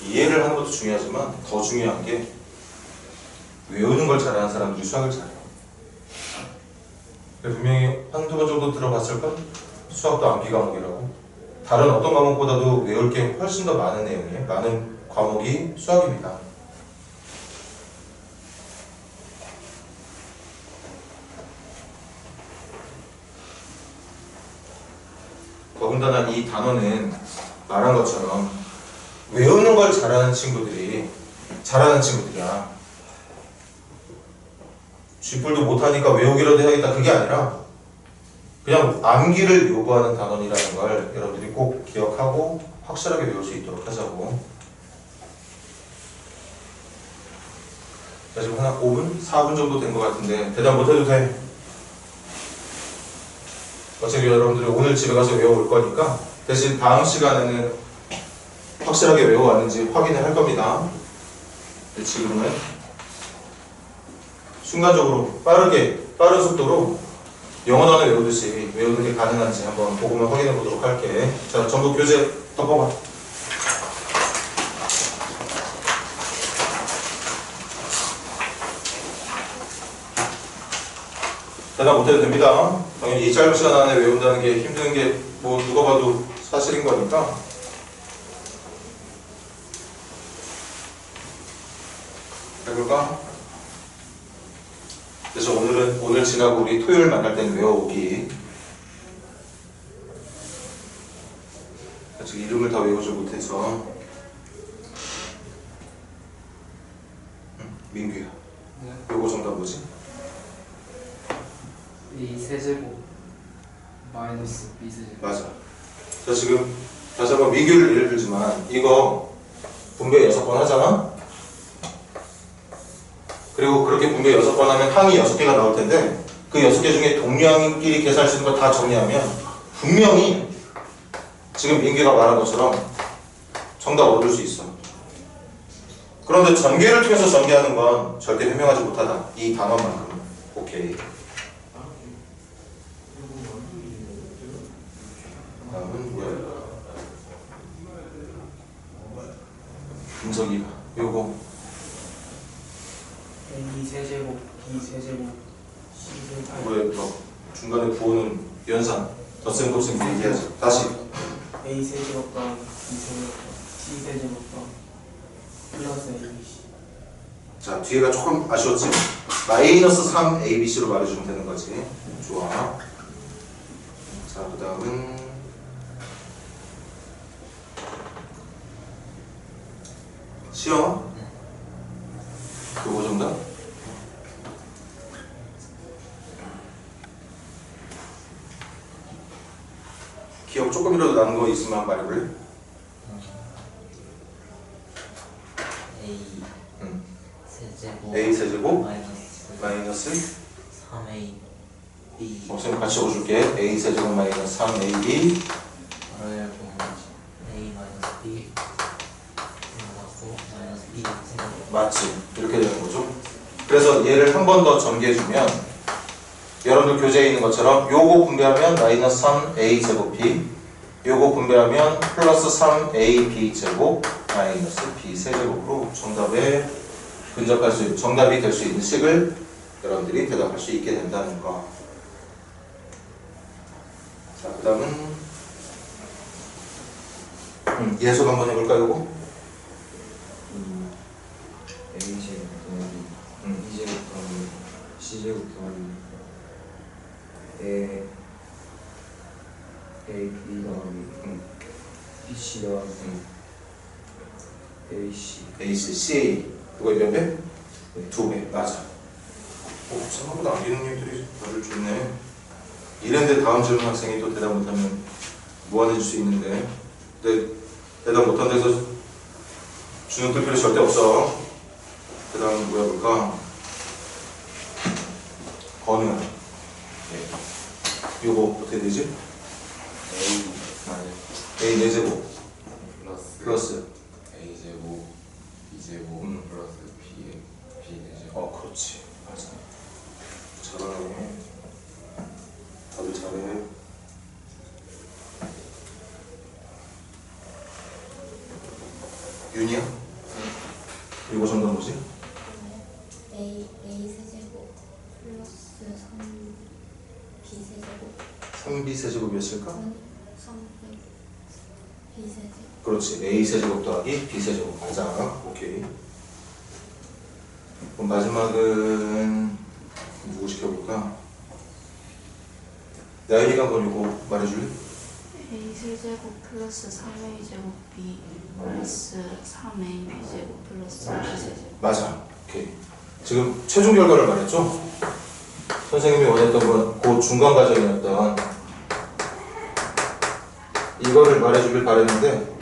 이해를 하는 것도 중요하지만 더 중요한 게 외우는 걸 잘하는 사람들이 수학을 잘해. 분명히 한두 번 정도 들어봤을걸? 수학도 암기 과목이라고. 다른 어떤 과목보다도 외울 게 훨씬 더 많은 내용이에요. 많은 과목이 수학입니다. 더군다나 이 단어는 말한 것처럼 외우는 걸 잘하는 친구들이 잘하는 친구들이야. 쥐뿔도 못하니까 외우기라도 해야겠다 그게 아니라 그냥 암기를 요구하는 단원이라는 걸 여러분들이 꼭 기억하고 확실하게 외울 수 있도록 하자고. 자, 지금 한 5분? 4분 정도 된 것 같은데 대답 못해도 돼. 어차피 여러분들이 오늘 집에 가서 외워올 거니까 대신 다음 시간에는 확실하게 외워왔는지 확인을 할 겁니다. 지금은 순간적으로 빠른 속도로 영어 단어 외우듯이 외우는 게 가능한지 한번 보고만 확인해 보도록 할게. 자, 전부 교재 덮어봐. 대답 못해도 됩니다. 당연히 이 짧은 시간 안에 외운다는 게 힘든 게 뭐 누가 봐도 사실인 거니까. 해볼까? 그래서 오늘 지나고 우리 토요일 만날 때는 외워오기. 아직 이름을 다 외우지 못해서. 민규야. 네. 요거 정답 뭐지? A 세제곱 마이너스 B 세제곱. 맞아. 자, 지금 다시 한번 민규를 예를 들지만 이거 분배 6번 하잖아? 그리고 그렇게 분배 6번 하면 항이 6개가 나올 텐데 그 6개 중에 동량끼리 계산할 수 있는 거 다 정리하면 분명히 지금 민규가 말한 것처럼 정답 얻을 수 있어. 그런데 전개를 통해서 전개하는 건 절대 해명하지 못하다. 이 단원만큼은. 오케이. 다음은 뭐야? 분석이가 요거 A 세제곱 B 세제곱 C 세제곱. 왜 뭐 중간에 부호는 연산 덧셈 곱셈 얘기하지. 다시 A 세제곱과 B 세제곱과 C 세제곱과 플러스 ABC. 자 뒤에가 조금 아쉬웠지? 마이너스 3 ABC로 말해주면 되는 거지. 좋아. 자 그 다음은 시험 요거 정답? 기억 조금이라도 나는 거 있으면 말해볼래? A 응. 세제곱 A 세제곱 마이너스 마이너스 3A B 선생님 같이 적어줄게. A 세제곱 마이너스 3AB 를 A 마이너스 B 나왔고 마이너스 B 세제곱. 맞지? 이렇게 되는 거죠. 그래서 얘를 한 번 더 전개해주면 여러분들 교재에 있는 것처럼 요거 분배하면 마이너스 3A 제곱 B 요거 분배하면 플러스 3AB 제곱 마이너스 B 세제곱으로 정답에 근접할 수 있는, 정답이 될 수 있는 식을 여러분들이 대답할 수 있게 된다는 거. 자, 그 다음은 예속 한번 해볼까 요거? A제곱 더하기 B제곱 더하기 C제곱 더하기 AB 더하기 BC 더하기 AC AC, C 그거의 몇 배? 네. 2배. 맞아. 생각보다 암기 능력들이 다들 좋네. 이랬는데 다음 질문 학생이 또 대답 못하면 무한해질 수 있는데 근데 대답 못한 데서 주눅 들 필요 절대 없어. 그 다음은 뭐야 볼까? 건우야. 네. 요거 어떻게 되지? A 마이너스 A 4제곱 플러스 A제곱 B제곱 플러스 B제곱 그렇지. 맞아. 잘하네. 다들 잘해. 윤이야? 이거 정답 뭐지? A 세제곱 플러스 3B 세제곱 3B 세제곱이었을까? 3B 세제곱. 그렇지. A 세제곱 더하기 B 세제곱. 맞아. 오케이. 그럼 마지막은 누구 시켜볼까? 나연이가 한번 이거 말해줄래? A 세제곱 플러스 3A 제곱 B 플러스 3A B 제곱 플러스 B 세제곱. 맞아. 오케이. 지금 최종 결과를 말했죠? 선생님이 원했던 건 그 중간 과정이었던 이거를 말해주길 바랬는데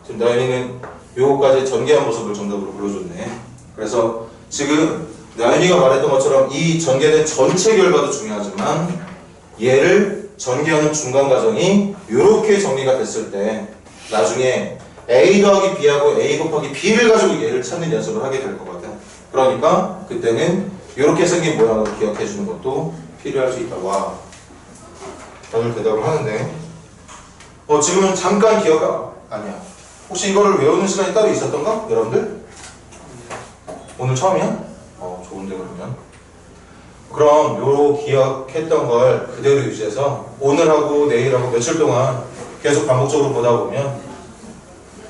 지금 나연이는 요거까지 전개한 모습을 정답으로 불러줬네. 그래서 지금 나연이가 말했던 것처럼 이 전개된 전체 결과도 중요하지만 얘를 전개하는 중간 과정이 이렇게 정리가 됐을 때 나중에 A 더하기 B하고 A 곱하기 B를 가지고 얘를 찾는 연습을 하게 될 거거든. 그러니까 그때는 이렇게 생긴 모양으로 기억해 주는 것도 필요할 수 있다. 와, 다들 대답을 하는데 지금은 잠깐 아니야. 혹시 이거를 외우는 시간이 따로 있었던가? 여러분들? 오늘 처음이야? 좋은데 그러면 그럼 요 기억했던 걸 그대로 유지해서 오늘하고 내일하고 며칠 동안 계속 반복적으로 보다 보면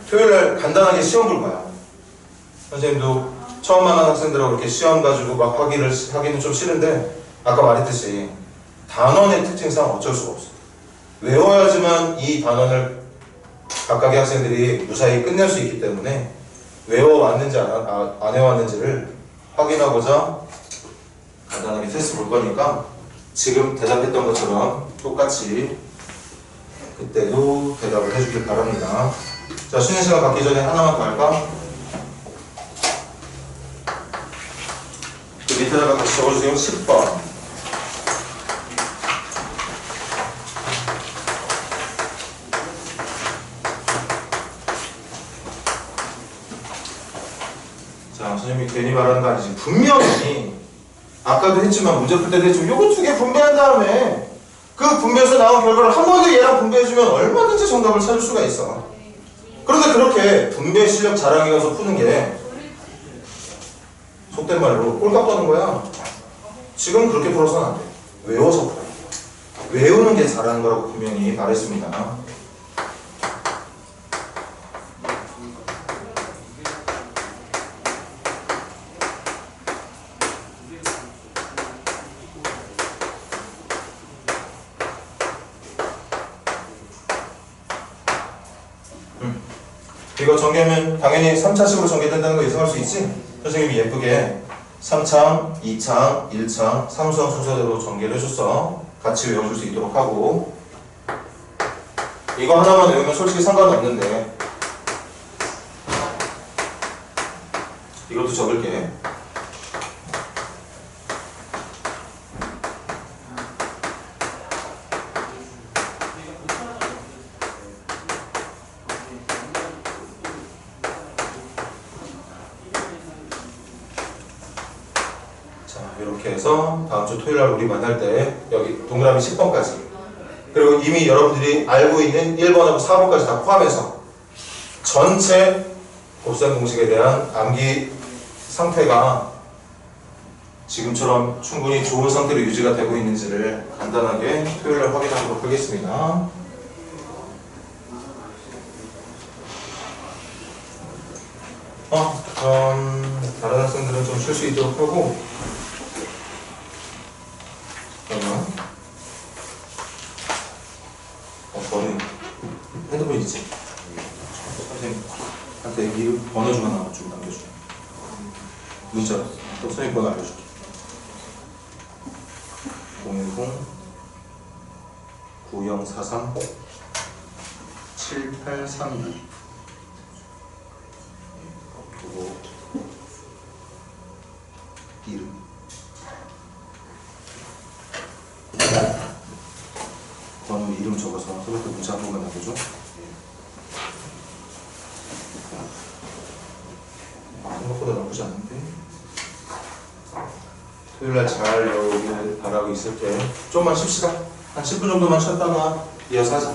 토요일날 간단하게 시험 볼 거야. 선생님도 처음 만난 학생들하고 이렇게 시험 가지고 막 하기는 좀 싫은데 아까 말했듯이 단원의 특징상 어쩔 수가 없어. 외워야지만 이 단원을 각각의 학생들이 무사히 끝낼 수 있기 때문에 외워왔는지 안 외워왔는지를 확인하고자 간단하게 테스트 볼 거니까 지금 대답했던 것처럼 똑같이 그때도 대답을 해주길 바랍니다. 자, 쉬는 시간 갖기 전에 하나만 더 할까? 그 밑에다가 같이 적어주세요. 10번. 자, 선생님이 괜히 말하는 거 아니지. 분명히 아까도 했지만 문제 풀 때도 했지만 요거 두 개 분배한 다음에 그 분배에서 나온 결과를 한 번 더 얘랑 분배해주면 얼마든지 정답을 찾을 수가 있어. 그런데 그렇게 분배 실력 자랑에 가서 푸는 게 속된 말로 꼴값 버는 거야. 지금 그렇게 풀어서는 안 돼. 외워서 풀어. 외우는 게 잘하는 거라고 분명히 말했습니다. 이거 전개하면 당연히 3차식으로 전개된다는 거 예상할 수 있지? 선생님이 예쁘게 3창, 2창, 1창, 상수항 순서대로 전개를 해줬어. 같이 외워줄 수 있도록 하고 이거 하나만 외우면 솔직히 상관없는데 이것도 적을게. 이렇게 해서 다음 주 토요일 날 우리 만날 때 여기 동그라미 10번까지 그리고 이미 여러분들이 알고 있는 1번하고 4번까지 다 포함해서 전체 곱셈 공식에 대한 암기 상태가 지금처럼 충분히 좋은 상태로 유지가 되고 있는지를 간단하게 토요일 날 확인하도록 하겠습니다. 다른 학생들은 좀 쉴 수 있도록 하고 그러면 너는 핸드폰 있지? 선생님한테 이름 번호 좀 하나 좀 남겨줘. 문자로 또 선생님 번호 알려줄게. 010-9043-7832 그리고 이름 번호 이름 적어서 선생님한테 문자 한 번만 남겨줘. 생각보다 나쁘지 않은데 토요일날 잘 외우길 바라고 있을게. 좀만 쉽시다. 한 10분 정도만 쉬었다가 이어서 하자.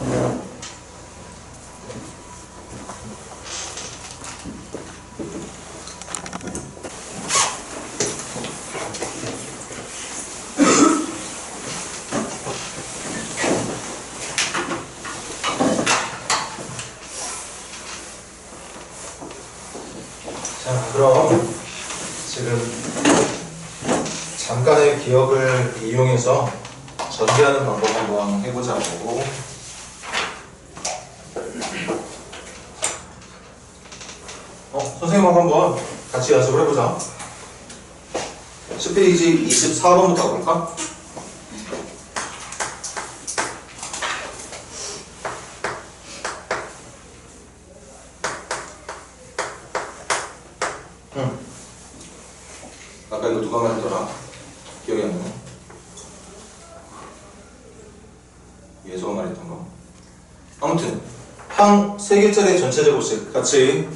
자, 그럼 지금 잠깐의 기억을 이용해서 전개하는 방법 한번 해보자고. 선생님하고 한번 같이 연습을 해보자. 10페이지 24번부터 가볼까? 아까 이거 누가 말했더라? 기억이 안 나네. 예서가 말했던 거. 아무튼 한 3개짜리 전체 제곱식 같이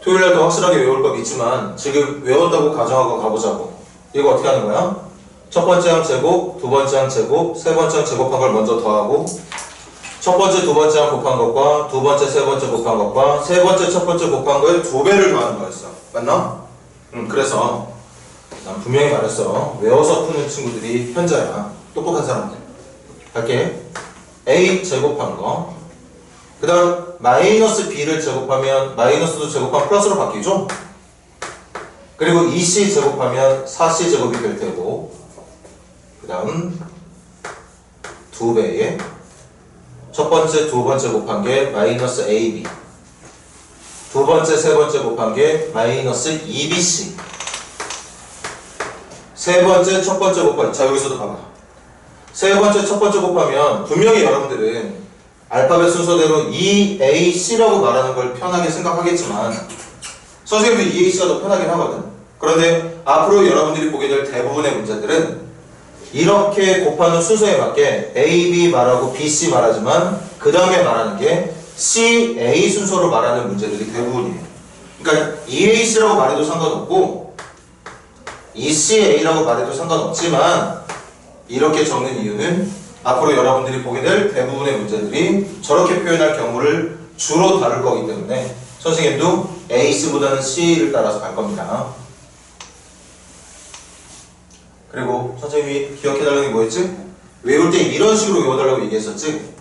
토요일날도 확실하게 외울 법 있지만 지금 외웠다고 가정하고 가보자고. 이거 어떻게 하는 거야? 첫 번째 항 제곱, 두 번째 항 제곱, 세 번째 항 제곱한 걸 먼저 더하고 첫 번째, 두 번째 항 곱한 것과 두 번째, 세 번째 곱한 것과 세 번째, 첫 번째 곱한 거에 2배를 더하는 거였어. 맞나? 그래서 난 분명히 말했어. 외워서 푸는 친구들이 현자야. 똑똑한 사람들. 갈게. A 제곱한 거. 그 다음 마이너스 B를 제곱하면 마이너스도 제곱하면 플러스로 바뀌죠? 그리고 2c 제곱하면 4c 제곱이 될 테고 그 다음 2배에 첫 번째, 두 번째 곱한 게 마이너스 AB 두 번째, 세 번째 곱한 게 마이너스 2BC 세 번째, 첫 번째 곱한 자 여기서도 봐봐 세 번째, 첫 번째 곱하면 분명히 여러분들은 알파벳 순서대로 EAC라고 말하는 걸 편하게 생각하겠지만 선생님도 EAC가 더 편하긴 하거든. 그런데 앞으로 여러분들이 보게 될 대부분의 문제들은 이렇게 곱하는 순서에 맞게 A, B 말하고 BC 말하지만 그 다음에 말하는 게 C, A 순서로 말하는 문제들이 대부분이에요. 그러니까 EAC라고 말해도 상관없고 ECA라고 말해도 상관없지만 이렇게 적는 이유는 앞으로 여러분들이 보게 될 대부분의 문제들이 저렇게 표현할 경우를 주로 다룰 거기 때문에 선생님도 AC보다는 C를 따라서 갈 겁니다. 그리고 선생님이 기억해달라는 게 뭐였지? 외울 때 이런 식으로 외워달라고 얘기했었지?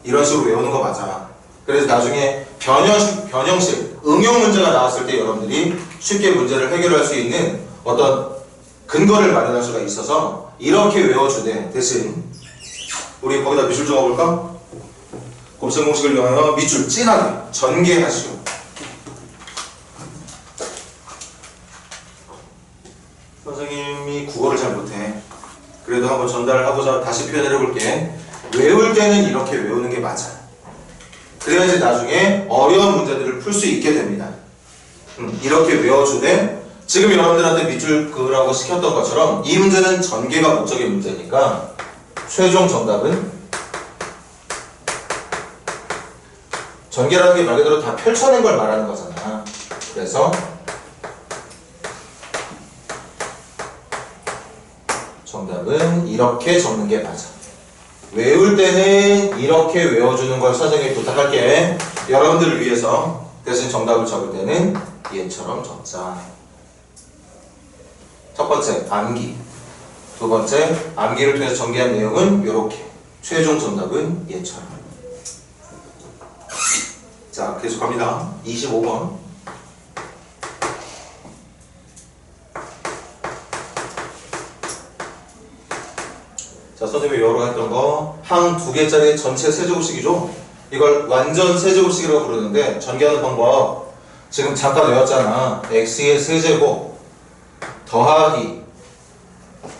이런 식으로 외우는 거 맞아. 그래서 나중에 변형식, 응용 문제가 나왔을 때 여러분들이 쉽게 문제를 해결할 수 있는 어떤 근거를 마련할 수가 있어서 이렇게 외워주되 대신 우리 거기다 밑줄 적어볼까? 곱셈 공식을 이용하여 밑줄 진하게 전개하시오. 선생님이 국어를 잘 못해. 그래도 한번 전달하고자 다시 표현을 해볼게. 외울 때는 이렇게 외우는 게 맞아. 그래야지 나중에 어려운 문제들을 풀 수 있게 됩니다. 이렇게 외워주되 지금 여러분들한테 밑줄 그으라고 시켰던 것처럼 이 문제는 전개가 목적의 문제니까 최종 정답은 전개라는 게 말 그대로 다 펼쳐낸 걸 말하는 거잖아. 그래서 정답은 이렇게 적는 게 맞아. 외울 때는 이렇게 외워주는 걸 선생님이 부탁할게. 여러분들을 위해서 대신 정답을 적을 때는 얘처럼 적자. 첫 번째, 암기. 두 번째, 암기를 통해서 전개한 내용은 이렇게. 최종 정답은 얘처럼. 자, 계속합니다. 25번. 자, 선생님이 여러 했던 거, 항 2개짜리 전체 세제곱식이죠? 이걸 완전 세제곱식이라고 부르는데, 전개하는 방법, 지금 잠깐 외웠잖아. x의 세제곱, 더하기.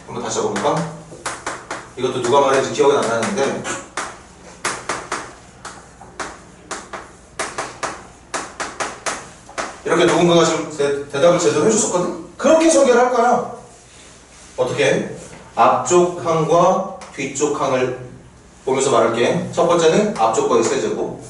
한번 다시 해볼까? 이것도 누가 말했는지 기억은 안 나는데, 이렇게 누군가가 지금 대답을 제대로 해줬었거든? 그렇게 전개를 할 거야. 어떻게? 앞쪽 항과 뒤쪽 항을 보면서 말할게. 첫 번째는 앞쪽 거의 세제곱.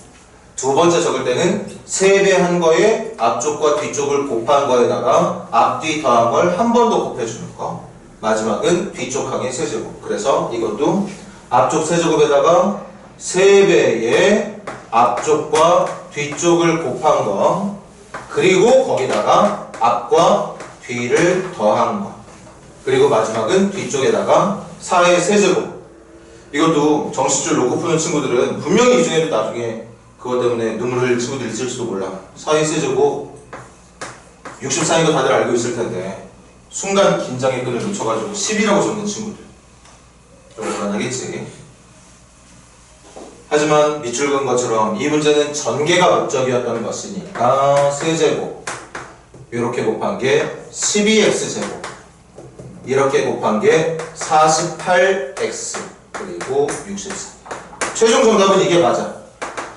두 번째 적을 때는 세배한 거에 앞쪽과 뒤쪽을 곱한 거에다가 앞뒤 더한 걸 한 번 더 곱해주는 거. 마지막은 뒤쪽 항의 세제곱. 그래서 이것도 앞쪽 세제곱에다가 세배의 앞쪽과 뒤쪽을 곱한 거. 그리고 거기다가 앞과 뒤를 더한 거. 그리고 마지막은 뒤쪽에다가 4의 세제곱. 이것도 정식줄 놓고 푸는 친구들은 분명히 이 중에도 나중에 그것 때문에 눈물 흘릴 친구들이 있을지도 몰라. 4의 세제곱 64인 거 다들 알고 있을 텐데 순간 긴장의 끈을 놓쳐가지고 10이라고 적는 친구들 좀 불안하겠지. 하지만 밑줄 그은 것처럼 이 문제는 전개가 목적이었던 것이니까 세제곱 이렇게 곱한 게 12x제곱 이렇게 곱한 게 48x 그리고 64. 최종 정답은 이게 맞아.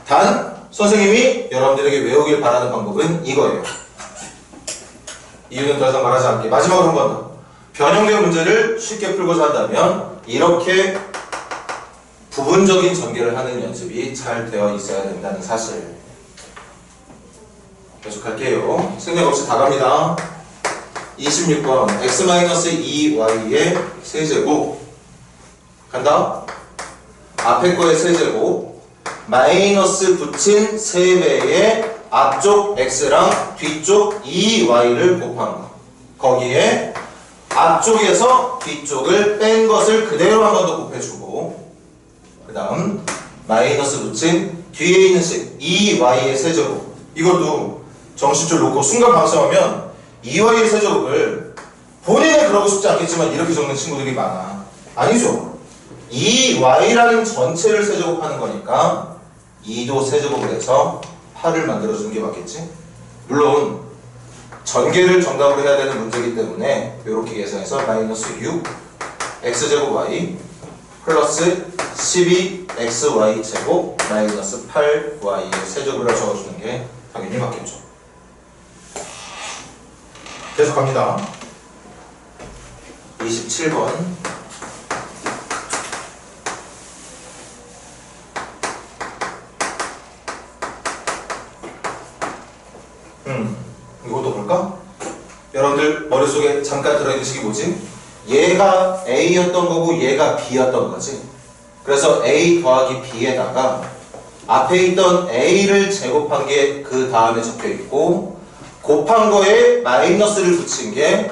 단 선생님이 여러분들에게 외우길 바라는 방법은 이거예요. 이유는 더 이상 말하지 않게 마지막으로 한 번 더. 변형된 문제를 쉽게 풀고자 한다면 이렇게 부분적인 전개를 하는 연습이 잘 되어 있어야 된다는 사실. 계속할게요. 생략 없이 다 갑니다. 26번 x-2y의 세제곱 간다. 앞에 거의 세제곱 마이너스 붙인 3배의 앞쪽 x랑 뒤쪽 2y를 곱한 거. 거기에 앞쪽에서 뒤쪽을 뺀 것을 그대로 한 번 더 곱해주고 그 다음 마이너스 붙인 뒤에 있는 식 2y의 세제곱. 이것도 정식줄 놓고 순간 방수하면 2y의 세제곱을 본인은 그러고 싶지 않겠지만 이렇게 적는 친구들이 많아. 아니죠. 2y라는 전체를 세제곱하는 거니까 2도 세제곱을 해서 8을 만들어주는 게 맞겠지? 물론 전개를 정답으로 해야 되는 문제이기 때문에 이렇게 계산해서 마이너스 6 x제곱 y 플러스 12xy 제곱 마이너스 8y의 세제곱을 적어주는 게 당연히 맞겠죠. 계속 갑니다. 27번. 이것도 볼까? 여러분들 머릿속에 잠깐 들어있는 식이 뭐지? 얘가 A였던 거고 얘가 B였던 거지. 그래서 A 더하기 B에다가 앞에 있던 A를 제곱한 게 그 다음에 적혀 있고 곱한 거에 마이너스를 붙인 게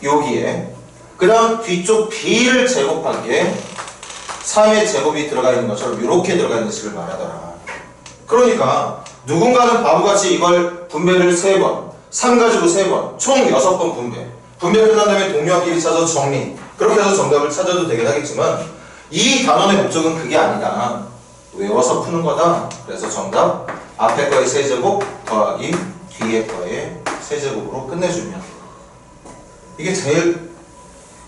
여기에, 그 다음 뒤쪽 B를 제곱한 게 3의 제곱이 들어가 있는 것처럼 이렇게 들어가 있는 식을 말하더라. 그러니까 누군가는 바보같이 이걸 분배를 3번, 3 가지고 3번, 총 6번 분배 끝난 다음에 동료끼리 찾아서 정리, 그렇게 해서 정답을 찾아도 되긴 하겠지만 이 단원의 목적은 그게 아니다. 외워서 푸는 거다. 그래서 정답 앞에 거의 세제곱 더하기 뒤에 거의 세제곱으로 끝내주면 이게 제일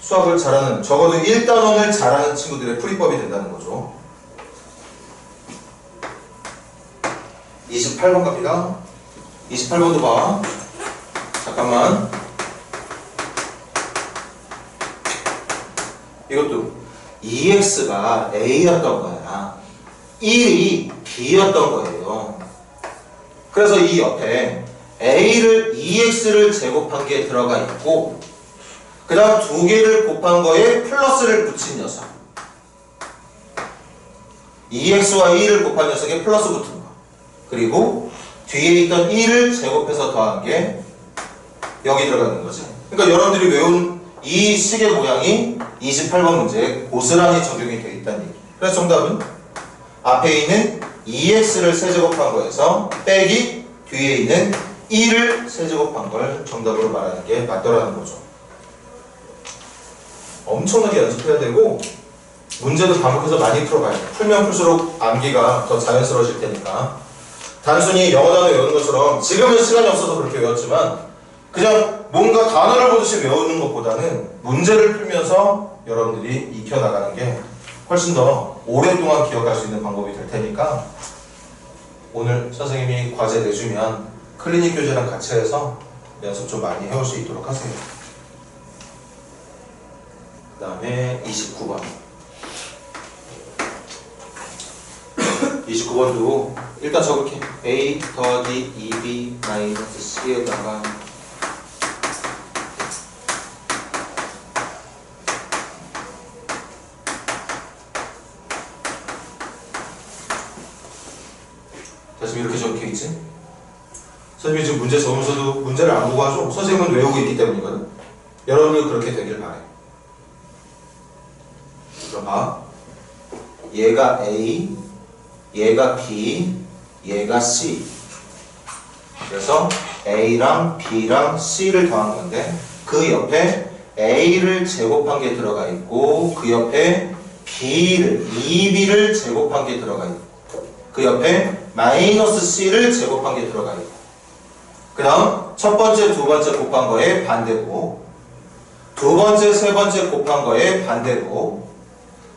수학을 잘하는, 적어도 1단원을 잘하는 친구들의 풀이법이 된다는 거죠. 28번 갑니다. 28번도 봐. 잠깐만. 이것도 2x가 a였던 거야. 1이 b였던 거예요. 그래서 이 옆에 a를 2x를 제곱한 게 들어가 있고 그 다음 두 개를 곱한 거에 플러스를 붙인 녀석, 2x와 2를 곱한 녀석에 플러스 붙은 거, 그리고 뒤에 있던 1을 제곱해서 더한 게 여기 들어가는 거지. 그러니까 여러분들이 외운 이 식의 모양이 28번 문제에 고스란히 적용이 되어 있다는 얘기. 그래서 정답은 앞에 있는 2x를 세제곱한 거에서 빼기 뒤에 있는 1을 세제곱한 걸 정답으로 말하는 게 맞더라는 거죠. 엄청나게 연습해야 되고 문제도 반복해서 많이 풀어가야 돼. 풀면 풀수록 암기가 더 자연스러워질 테니까 단순히 영어 단어 외우는 것처럼 지금은 시간이 없어서 그렇게 외웠지만 그냥 뭔가 단어를 보듯이 외우는 것보다는 문제를 풀면서 여러분들이 익혀나가는 게 훨씬 더 오랫동안 기억할 수 있는 방법이 될 테니까 오늘 선생님이 과제 내주면 클리닉 교재랑 같이 해서 연습 좀 많이 해올 수 있도록 하세요. 그 다음에 29번. 29번도 일단 적을게. A 더하기 2B 마이너스 C에다가 자, 지금 이렇게 적혀 있지? 선생님이 지금 문제 적으면서도 문제를 안 보고 하죠? 선생님은 외우고 있기 때문이거든? 여러분도 그렇게 되길 바래. 그럼 봐. 얘가 A, 얘가 B, 얘가 C. 그래서 A랑 B랑 C를 더한 건데 그 옆에 A를 제곱한 게 들어가 있고 그 옆에 B를, 2B를 제곱한 게 들어가 있고 그 옆에 마이너스 C를 제곱한 게 들어가 있고 그 다음 첫 번째, 두 번째 곱한 거에 반대고 두 번째, 세 번째 곱한 거에 반대고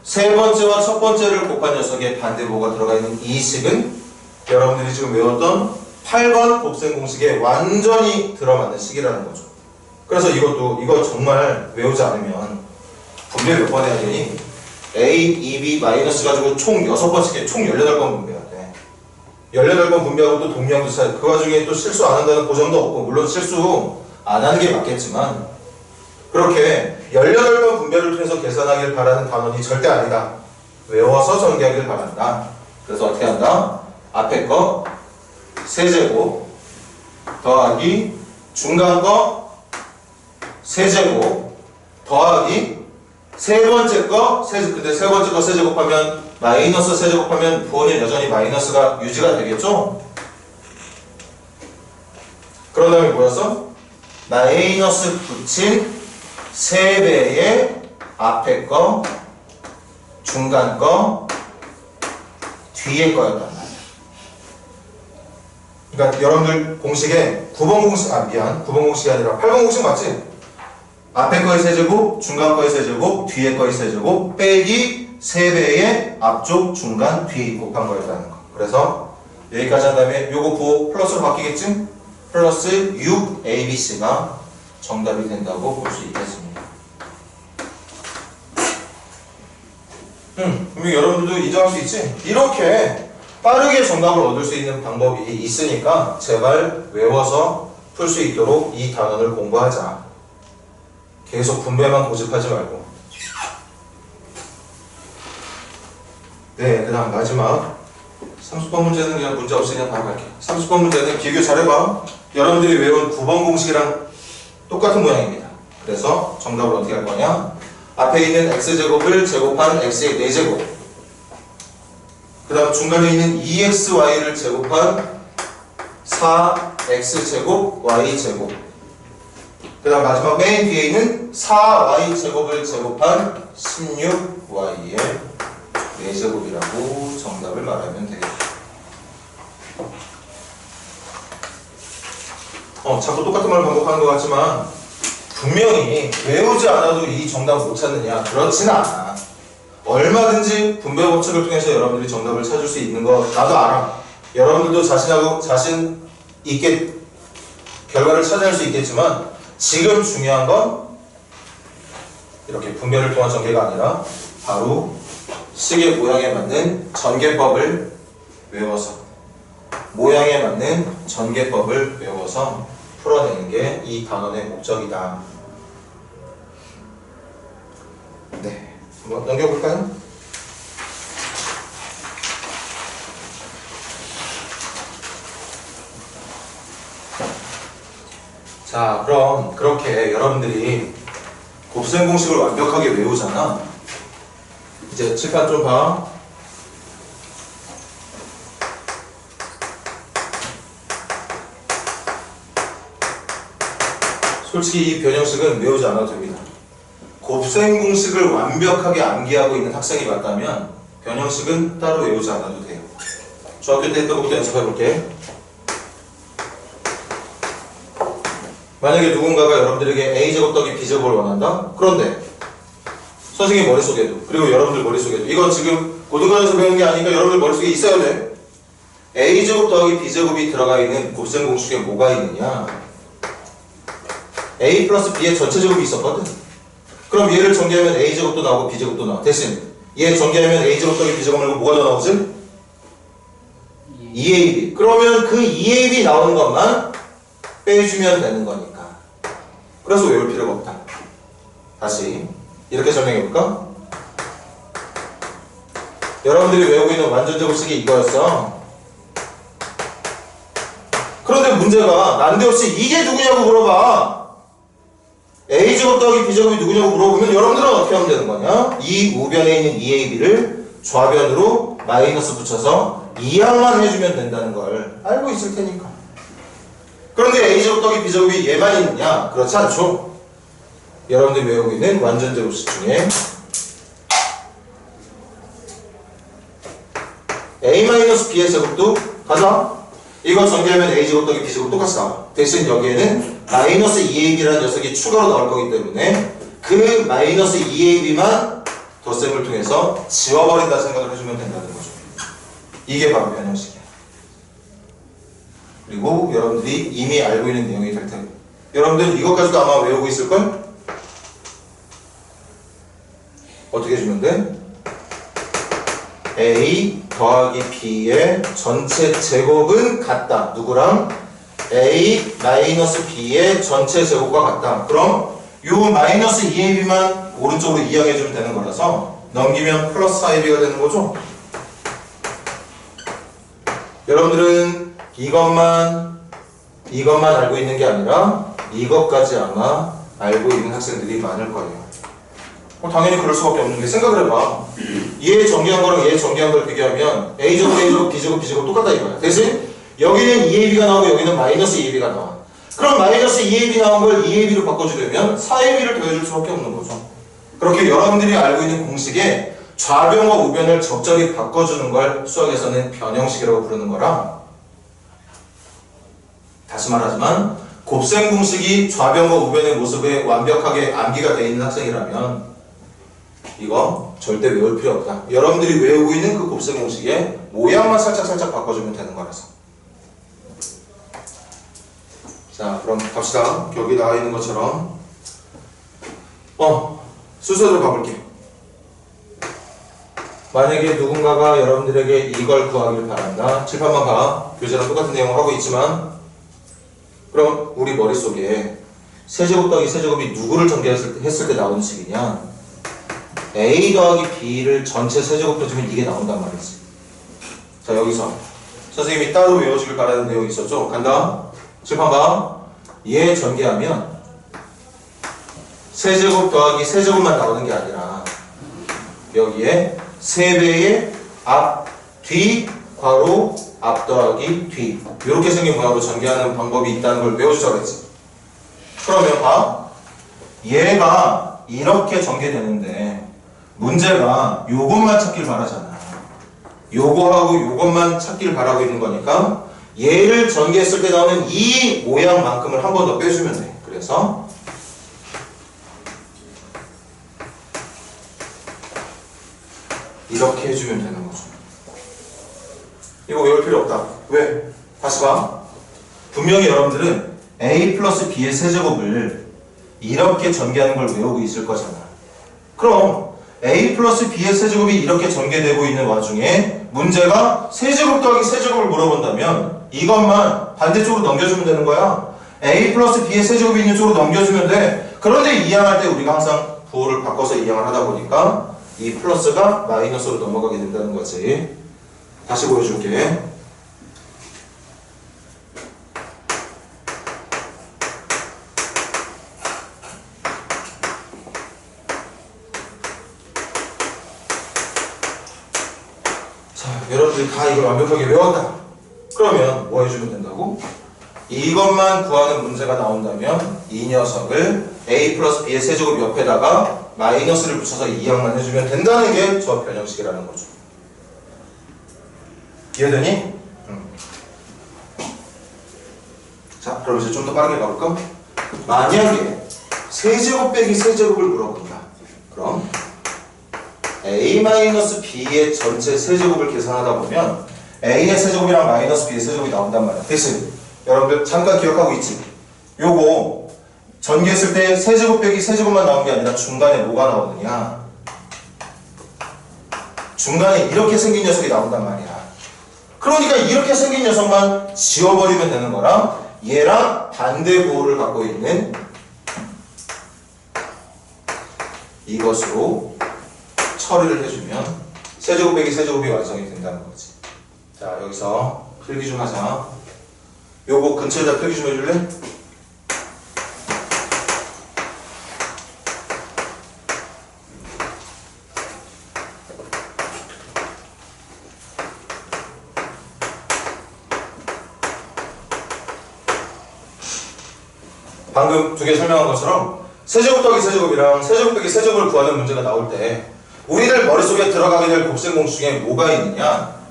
세 번째와 첫 번째를 곱한 녀석에 반대보가 들어가 있는 이 식은 여러분들이 지금 외웠던 8번 곱셈 공식에 완전히 들어맞는 식이라는 거죠. 그래서 이거 정말 외우지 않으면 분배 몇 번 해야 되니? A, 2B 마이너스 가지고 총 6번씩 총 18번 분배해야 돼. 18번 분배하고 또 동량도 차이. 그 와중에 또 실수 안 한다는 보장도 없고 물론 실수 안 하는 게 맞겠지만 그렇게 18번 분배를 통해서 계산하길 바라는 단원이 절대 아니다. 외워서 전개하길 바란다. 그래서 어떻게 한다? 앞에 거 세제곱 더하기 중간 거 세제곱 더하기 세 번째 거 세제곱. 근데 세 번째 거 세제곱하면 마이너스 세제곱하면 부호는 여전히 마이너스가 유지가 되겠죠? 그런 다음에 뭐였어? 마이너스 붙인 3배의 앞에 거, 중간 거, 뒤에 거였단 말이야. 그러니까 여러분들 공식에 9번 공식, 9번 공식이 아니라 8번 공식 맞지? 앞에 거의 세제곱, 중간 거의 세제곱, 뒤에 거의 세제곱, 빼기 3배의 앞쪽, 중간, 뒤 곱한 거였다는 거. 그래서 여기까지 한 다음에 요거 부호 플러스로 바뀌겠지? 플러스 6abc가 정답이 된다고 볼 수 있겠습니다. 분명히 여러분들도 인정할 수 있지? 이렇게 빠르게 정답을 얻을 수 있는 방법이 있으니까 제발 외워서 풀 수 있도록 이 단원을 공부하자. 계속 분배만 고집하지 말고. 네, 그 다음 마지막 30번 문제는 그냥 문제 없으니까 바로 갈게. 30번 문제는 비교 잘해봐. 여러분들이 외운 9번 공식이랑 똑같은 모양입니다. 그래서 정답을 어떻게 할 거냐? 앞에 있는 x제곱을 제곱한 x의 4제곱, 그 다음 중간에 있는 2xy를 제곱한 4x제곱 y제곱, 그 다음 마지막 맨 뒤에 있는 4y제곱을 제곱한 16y의 4제곱이라고 정답을 말하면 되겠죠. 자꾸 똑같은 말을 반복하는 것 같지만 분명히 외우지 않아도 이 정답 못 찾느냐? 그렇진 않아. 얼마든지 분배 법칙을 통해서 여러분들이 정답을 찾을 수 있는 거 나도 알아. 여러분들도 자신 있게 결과를 찾아낼 수 있겠지만 지금 중요한 건 이렇게 분배를 통한 전개가 아니라 바로 식의 모양에 맞는 전개법을 외워서 모양에 맞는 전개법을 외워서 풀어내는 게 이 단원의 목적이다. 네, 한번 넘겨볼까요? 자, 그럼 그렇게 여러분들이 곱셈 공식을 완벽하게 외우잖아. 이제 칠판 좀 봐. 솔직히 이 변형식은 외우지 않아도 됩니다. 곱셈 공식을 완벽하게 암기하고 있는 학생이 맞다면 변형식은 따로 외우지 않아도 돼요. 중학교 때 했던 것부터 연습해볼게. 만약에 누군가가 여러분들에게 a제곱 더하기 b제곱을 원한다? 그런데 선생님 머릿속에도 그리고 여러분들 머릿속에도 이건 지금 고등학교에서 배우는 게 아니니까 여러분들 머릿속에 있어야 돼. a제곱 더하기 b제곱이 들어가 있는 곱셈 공식에 뭐가 있느냐? a 플러스 b의 전체 제곱이 있었거든. 그럼 얘를 전개하면 a제곱도 나오고 b제곱도 나와. 대신 얘 전개하면 a제곱 더하기 b제곱 말고 뭐가 더 나오지? 2ab. 그러면 그 2ab 나오는 것만 빼주면 되는 거니까. 그래서 외울 필요가 없다. 다시 이렇게 설명해볼까? 여러분들이 외우고 있는 완전제곱식이 이거였어. 그런데 문제가 난데없이 이게 누구냐고 물어봐. a제곱 더하기 b제곱이 누구냐고 물어보면 여러분들은 어떻게 하면 되는 거냐? 이 우변에 있는 2ab를 좌변으로 마이너스 붙여서 이항만 해주면 된다는 걸 알고 있을 테니까. 그런데 a제곱 더하기 b제곱이 얘만 있느냐? 그렇지 않죠. 여러분들이 외우고 있는 완전제곱식 중에 a-b의 제곱도 가자. 이거 전개하면 a제곱 더하기 b제곱 똑같이 나와. 대신 여기에는 마이너스 2ab라는 녀석이 추가로 나올 거기 때문에 그 마이너스 2ab만 덧셈을 통해서 지워버린다 생각을 해주면 된다는 거죠. 이게 바로 변형식이야. 그리고 여러분들이 이미 알고 있는 내용이 될 테고 여러분들은 이것까지도 아마 외우고 있을걸? 어떻게 해주면 돼? a 더하기 b의 전체 제곱은 같다. 누구랑? a 마이너스 b의 전체 제곱과 같다. 그럼 요 마이너스 2ab만 오른쪽으로 이항해주면 되는 거라서 넘기면 플러스 4ab가 되는 거죠. 여러분들은 이것만 알고 있는 게 아니라 이것까지 아마 알고 있는 학생들이 많을 거예요. 당연히 그럴 수밖에 없는 게 생각을 해봐. 얘 정리한 거랑 얘 정리한 걸 비교하면 a제곱, b제곱 똑같다 이거야. 대신 여기는 2ab가 나오고 여기는 마이너스 2ab가 나와. 그럼 마이너스 2ab 나온 걸 2ab로 바꿔주려면 4ab를 더해줄 수밖에 없는 거죠. 그렇게 여러분들이 알고 있는 공식에 좌변과 우변을 적절히 바꿔주는 걸 수학에서는 변형식이라고 부르는 거라, 다시 말하지만 곱셈 공식이 좌변과 우변의 모습에 완벽하게 암기가 되어 있는 학생이라면 이거 절대 외울 필요 없다. 여러분들이 외우고 있는 그 곱셈 공식의 모양만 살짝 바꿔주면 되는 거라서. 자, 그럼 갑시다. 여기 나와 있는 것처럼 순서대로 가볼게. 만약에 누군가가 여러분들에게 이걸 구하기를 바란다. 칠판만 봐. 교재랑 똑같은 내용을 하고 있지만, 그럼 우리 머릿속에 세제곱 더하기 세제곱이 누구를 전개했을 때 나오는 식이냐? A 더하기 B를 전체 세제곱 해주면 이게 나온단 말이지. 자, 여기서 선생님이 따로 외워주길 바라는 내용이 있었죠? 간다. 칠판 봐. 얘 전개하면 세제곱 더하기 세제곱만 나오는 게 아니라 여기에 3배의 앞, 뒤, 괄호, 앞 더하기 뒤, 이렇게 생긴 모양으로 전개하는 방법이 있다는 걸 외워주자고 했지. 그러면 봐. 얘가 이렇게 전개되는데 문제가 요것만 찾길 바라잖아. 요거하고 요것만 찾길 바라고 있는 거니까 얘를 전개했을 때 나오는 이 모양만큼을 한 번 더 빼주면 돼. 그래서 이렇게 해주면 되는 거죠. 이거 외울 필요 없다. 왜? 다시 봐. 분명히 여러분들은 a 플러스 b의 세제곱을 이렇게 전개하는 걸 외우고 있을 거잖아. 그럼 a 플러스 b의 세제곱이 이렇게 전개되고 있는 와중에 문제가 세제곱 더하기 세제곱을 물어본다면 이것만 반대쪽으로 넘겨주면 되는 거야. a 플러스 b의 세제곱이 있는 쪽으로 넘겨주면 돼. 그런데 이항할 때 우리가 항상 부호를 바꿔서 이항을 하다 보니까 이 플러스가 마이너스로 넘어가게 된다는 거지. 다시 보여줄게. 자, 여러분들이 다 이걸 완벽하게 외웠다. 그러면 뭐 해주면 된다고? 이것만 구하는 문제가 나온다면 이 녀석을 a 플러스 b의 세제곱 옆에다가 마이너스를 붙여서 이항만 해주면 된다는 게 저 변형식이라는 거죠. 이해되니? 자, 그럼 이제 좀 더 빠르게 가볼까? 만약에 세제곱 빼기 세제곱을 물어본다. 그럼 a-b의 전체 세제곱을 계산하다 보면 a의 세제곱이랑 마이너스 b의 세제곱이 나온단 말이야. 대신 여러분들 잠깐 기억하고 있지? 요거 전개했을 때 세제곱 빼기 세제곱만 나온 게 아니라 중간에 뭐가 나오느냐? 중간에 이렇게 생긴 녀석이 나온단 말이야. 그러니까 이렇게 생긴 녀석만 지워버리면 되는 거라, 얘랑 반대 부호를 갖고 있는 이것으로 처리를 해주면 세제곱 빼기 세제곱이 완성이 된다는 거지. 자, 여기서 필기 좀 하자. 요거 근처에다 필기 좀 해줄래? 방금 두 개 설명한 것처럼 세제곱 더하기 세제곱이랑 세제곱 빼기 세제곱을 구하는 문제가 나올 때 우리들 머릿속에 들어가게 될 곱셈 공식 중에 뭐가 있느냐?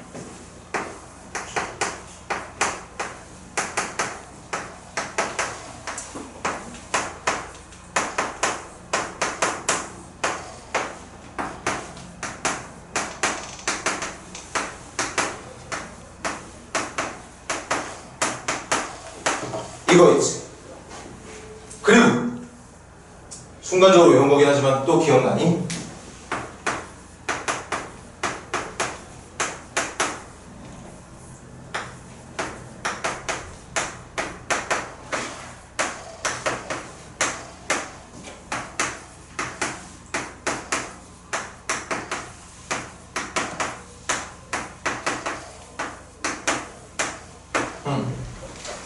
이거 있지. 그리고 순간적으로 외운 거긴 하지만 또 기억나니?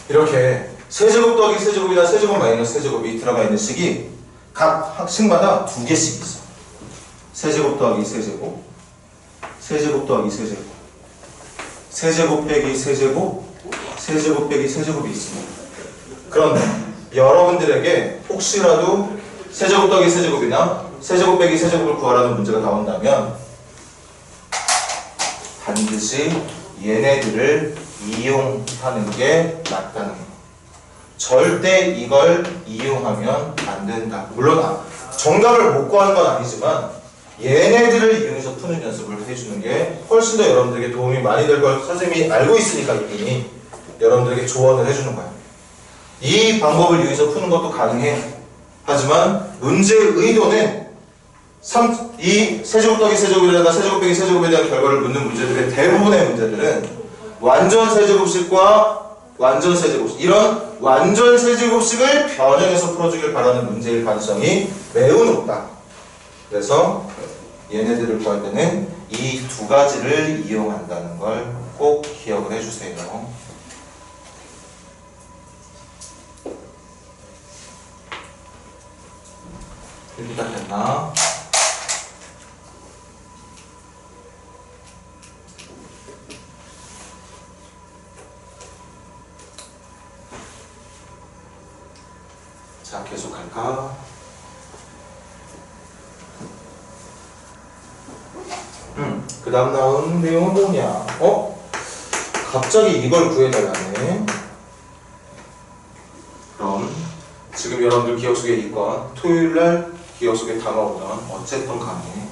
이렇게 세제곱 더하기 세제곱이나 세제곱 마이너스 세제곱이 들어가 있는 식이 각 학식마다 두 개씩 있어. 세제곱 더하기 세제곱, 세제곱 더하기 세제곱, 세제곱 빼기 세제곱, 세제곱 빼기 세제곱이 있습니다. 그런데 여러분들에게 혹시라도 세제곱 더하기 세제곱이나 세제곱 빼기 세제곱을 구하라는 문제가 나온다면 반드시 얘네들을 이용하는 게 맞다는 거. 절대 이걸 이용하면 안 된다. 물론 정답을 못 구하는 건 아니지만 얘네들을 이용해서 푸는 연습을 해주는 게 훨씬 더 여러분들에게 도움이 많이 될 걸 선생님이 알고 있으니까 이미 여러분들에게 조언을 해주는 거야. 이 방법을 이용해서 푸는 것도 가능해. 하지만 문제의 의도는 이 세제곱 더하기 세제곱이라든가 세제곱 빼기 세제곱에 대한 결과를 묻는 문제들의 대부분의 문제들은 완전 세제곱식과 완전 세제곱식, 이런 완전 세제곱식을 변형해서 풀어주길 바라는 문제일 가능성이 매우 높다. 그래서 얘네들을 구할 때는 이 두 가지를 이용한다는 걸 꼭 기억을 해주세요. 여기다 됐나? 자, 계속 갈까? 그 다음 나온 내용은 뭐냐? 갑자기 이걸 구해달라네. 그럼 지금 여러분들 기억 속에 있건 토요일날 기억 속에 담아오던 어쨌든 간에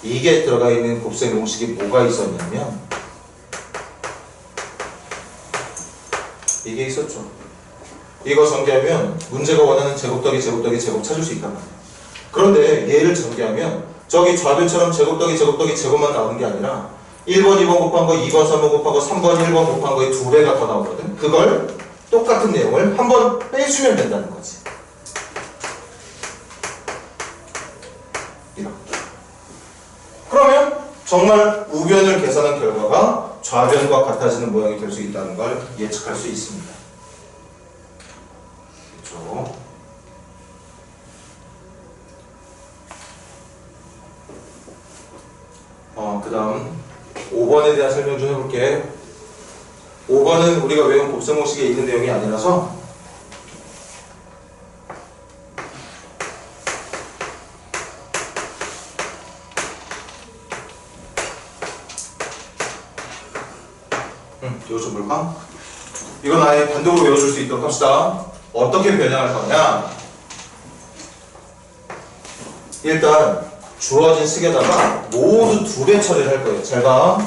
이게 들어가 있는 곱셈 공식이 뭐가 있었냐면 이게 있었죠. 이거 전개하면 문제가 원하는 제곱 더하기 제곱 더하기 제곱 찾을 수 있단 말이야. 그런데 얘를 전개하면 저기 좌변처럼 제곱 더하기 제곱 더하기 제곱만 나오는 게 아니라 1번, 2번 곱한 거, 2번, 3번 곱한 거, 3번, 1번 곱한 거의 2배가 더 나오거든. 그걸 똑같은 내용을 한 번 빼주면 된다는 거지. 이렇게. 그러면 정말 우변을 계산한 결과가 좌변과 같아지는 모양이 될 수 있다는 걸 예측할 수 있습니다. 그렇죠? 그 다음 5번에 대한 설명 좀 해볼게. 5번은 우리가 외운 곱셈 공식에 있는 내용이 아니라서 이거 좀 볼까? 이건 아예 단독으로 외워줄 수 있도록 합시다. 어떻게 변형할 거냐? 일단 주어진 식에다가 모두 2배 처리를 할 거예요. 잘 봐.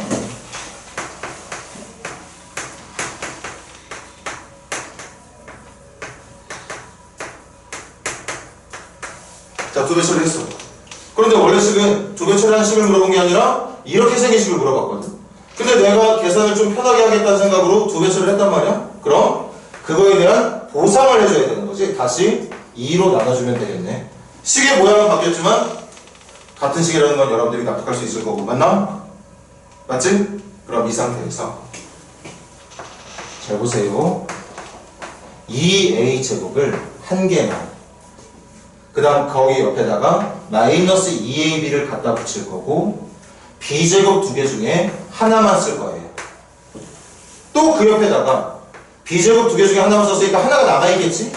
자, 2배 처리했어. 그런데 원래 식은 2배 처리하는 식을 물어본 게 아니라 이렇게 생긴 식을 물어봤거든. 근데 내가 계산을 좀 편하게 하겠다는 생각으로 2배 처리를 했단 말이야. 그럼 그거에 대한 보상을 해줘야 되는 거지. 다시 2로 나눠주면 되겠네. 식의 모양은 바뀌었지만 같은 식이라는 건 여러분들이 납득할 수 있을 거고. 맞나? 맞지? 그럼 이 상태에서 잘 보세요. 2a제곱을 한 개만, 그 다음 거기 옆에다가 마이너스 2ab를 갖다 붙일 거고 b제곱 2개 중에 하나만 쓸 거예요. 또 그 옆에다가 b제곱 2개 중에 하나만 썼으니까 하나가 남아있겠지?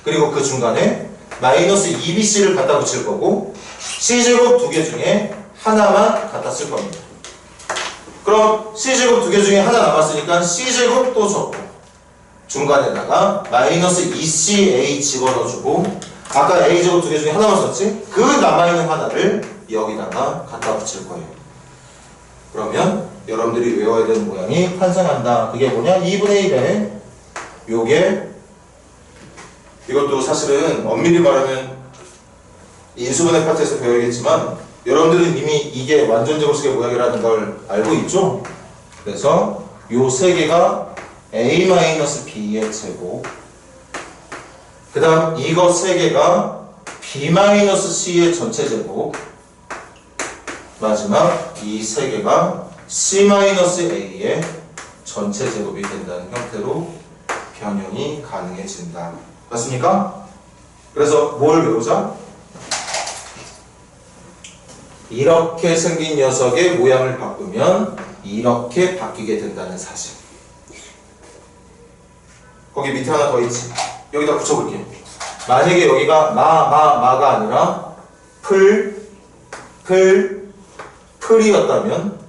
그리고 그 중간에 마이너스 2bc를 갖다 붙일 거고 c제곱 2개 중에 하나만 갖다 쓸 겁니다. 그럼 c제곱 2개 중에 하나 남았으니까 c제곱 또 적고 중간에다가 마이너스 2ca 집어넣어주고 아까 a제곱 2개 중에 하나만 썼지? 그 남아있는 하나를 여기다가 갖다 붙일 거예요. 그러면 여러분들이 외워야 되는 모양이 탄생한다. 그게 뭐냐? 2분의 1에 요게 이것도 사실은 엄밀히 말하면 인수분해 파트에서 배워야겠지만 여러분들은 이미 이게 완전 제곱식의 모양이라는 걸 알고 있죠? 그래서 요 세 개가 a-b의 제곱, 그 다음 이거 세 개가 b-c의 전체 제곱, 마지막 이 세 개가 c-a의 전체 제곱이 된다는 형태로 변형이 가능해진다. 맞습니까? 그래서 뭘 외우자? 이렇게 생긴 녀석의 모양을 바꾸면 이렇게 바뀌게 된다는 사실. 거기 밑에 하나 더 있지. 여기다 붙여볼게. 만약에 여기가 마가 아니라 풀이었다면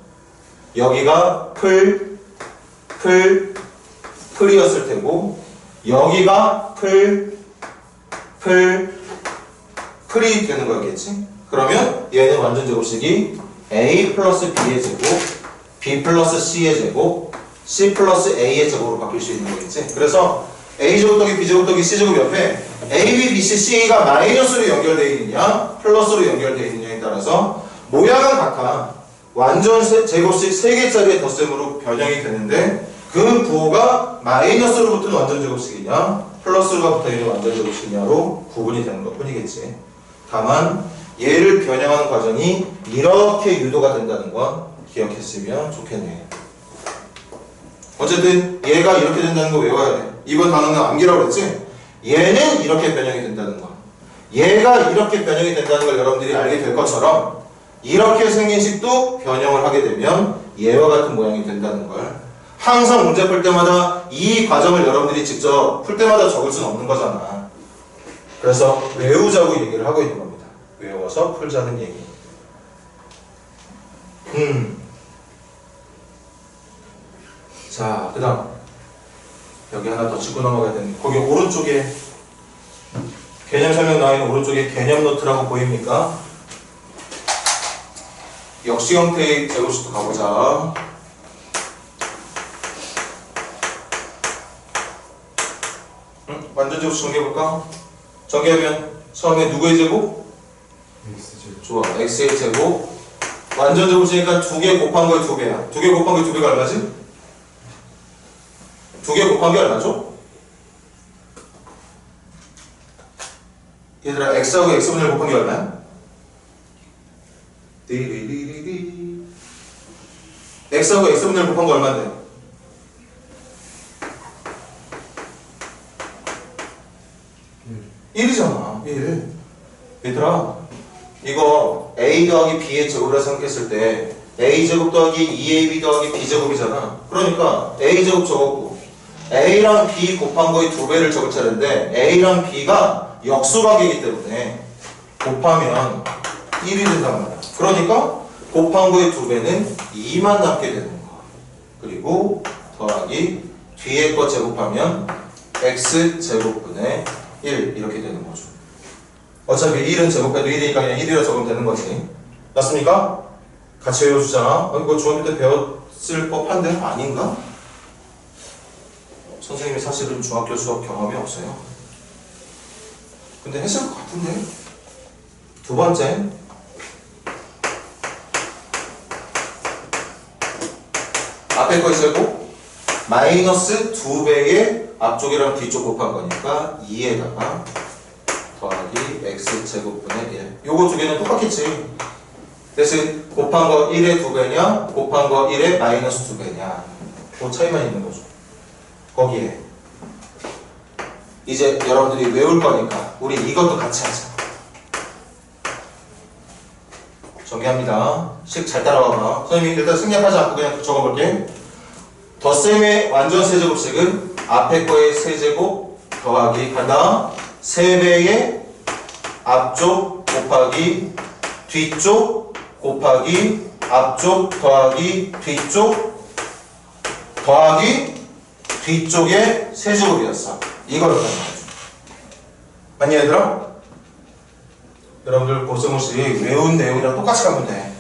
여기가 풀이었을 테고 여기가 풀이 되는 거였겠지? 그러면 얘는 완전 제곱식이 a 플러스 b의 제곱, b 플러스 c의 제곱, c 플러스 a의 제곱으로 바뀔 수 있는 거겠지? 그래서 a제곱 더하기 b제곱 더하기 c제곱 옆에 a, b, b, c, c가 마이너스로 연결되어 있느냐 플러스로 연결되어 있느냐에 따라서 모양은 같아. 완전 제곱식 3개짜리의 덧셈으로 변형이 되는데 그 부호가 마이너스로 붙은 완전 제곱식이냐 플러스가 붙어있는 완전 제곱식이냐로 구분이 되는 것 뿐이겠지. 다만 얘를 변형하는 과정이 이렇게 유도가 된다는 건 기억했으면 좋겠네. 어쨌든 얘가 이렇게 된다는 거 외워야 돼. 이번 단어는 암기라고 그랬지? 얘는 이렇게 변형이 된다는 거. 얘가 이렇게 변형이 된다는 걸 여러분들이 알게 될 것처럼 이렇게 생긴 식도 변형을 하게 되면 얘와 같은 모양이 된다는 걸 항상 문제 풀 때마다 이 과정을 여러분들이 직접 풀 때마다 적을 수는 없는 거잖아. 그래서 외우자고 얘기를 하고 있는 겁니다. 외워서 풀자는 얘기. 자, 그 다음 여기 하나 더 짚고 넘어가야 되는데 거기 오른쪽에 개념 설명 나와 있는 오른쪽에 개념 노트라고 보입니까? 역시 형태의 제곱식도 가보자. 완전 제곱식 정리해볼까? 정리하면 처음에 누구의 제곱? 좋아, x의 제곱. 완전 제곱식이니까 2개 곱한 거에 2배야. 2개 곱한 거에 2배가 얼마지? 2개 곱한 게 얼마죠? 얘들아, x하고 x분의 1 곱한 게 얼마야? 띠리리리리. x하고 x분의 1 곱한 거 얼마인데? 1이잖아. 1. 얘들아, 이거 a 더하기 b의 제곱이라 생각했을 때 a제곱 더하기 2ab 더하기 b제곱이잖아. 그러니까 a제곱 적었고 a랑 b 곱한 거의 2배를 적을 차례인데 a랑 b가 역수각이기 때문에 곱하면 1이 된단 말이야. 그러니까 곱한 거의 2배는 2만 남게 되는 거야. 그리고 더하기 뒤에 거 제곱하면 x제곱분의 1 이렇게 되는 거죠. 어차피 1은 제곱해도 1이니까 그냥 1이라 적으면 되는 거지. 맞습니까? 같이 외워주잖아. 이거 중학교 때 배웠을 법한데 아닌가? 선생님이 사실은 중학교 수업 경험이 없어요. 근데 했을 것 같은데. 두 번째, 앞에 거 제곱 마이너스 2배의 앞쪽이랑 뒤쪽 곱한 거니까 2에다가 더하기 x제곱분의 1. 요거 두 개는 똑같겠지. 대신 곱한 거 1의 2배냐 곱한 거 1의 마이너스 2배냐 그 차이만 있는 거죠. 거기에 이제 여러분들이 외울 거니까 우리 이것도 같이 하자. 정리합니다. 식 잘 따라와봐. 선생님이 일단 생략하지 않고 그냥 적어볼게. 덧셈의 완전 세제곱식은 앞에 거의 세제곱 더하기 간다 3배의 앞쪽 곱하기 뒤쪽 곱하기 앞쪽 더하기 뒤쪽 더하기 뒤쪽의 세제곱이었어. 이거를 가는 거죠. 맞니 얘들아? 여러분들 고성호식 외운 내용이랑 똑같이 가면 돼.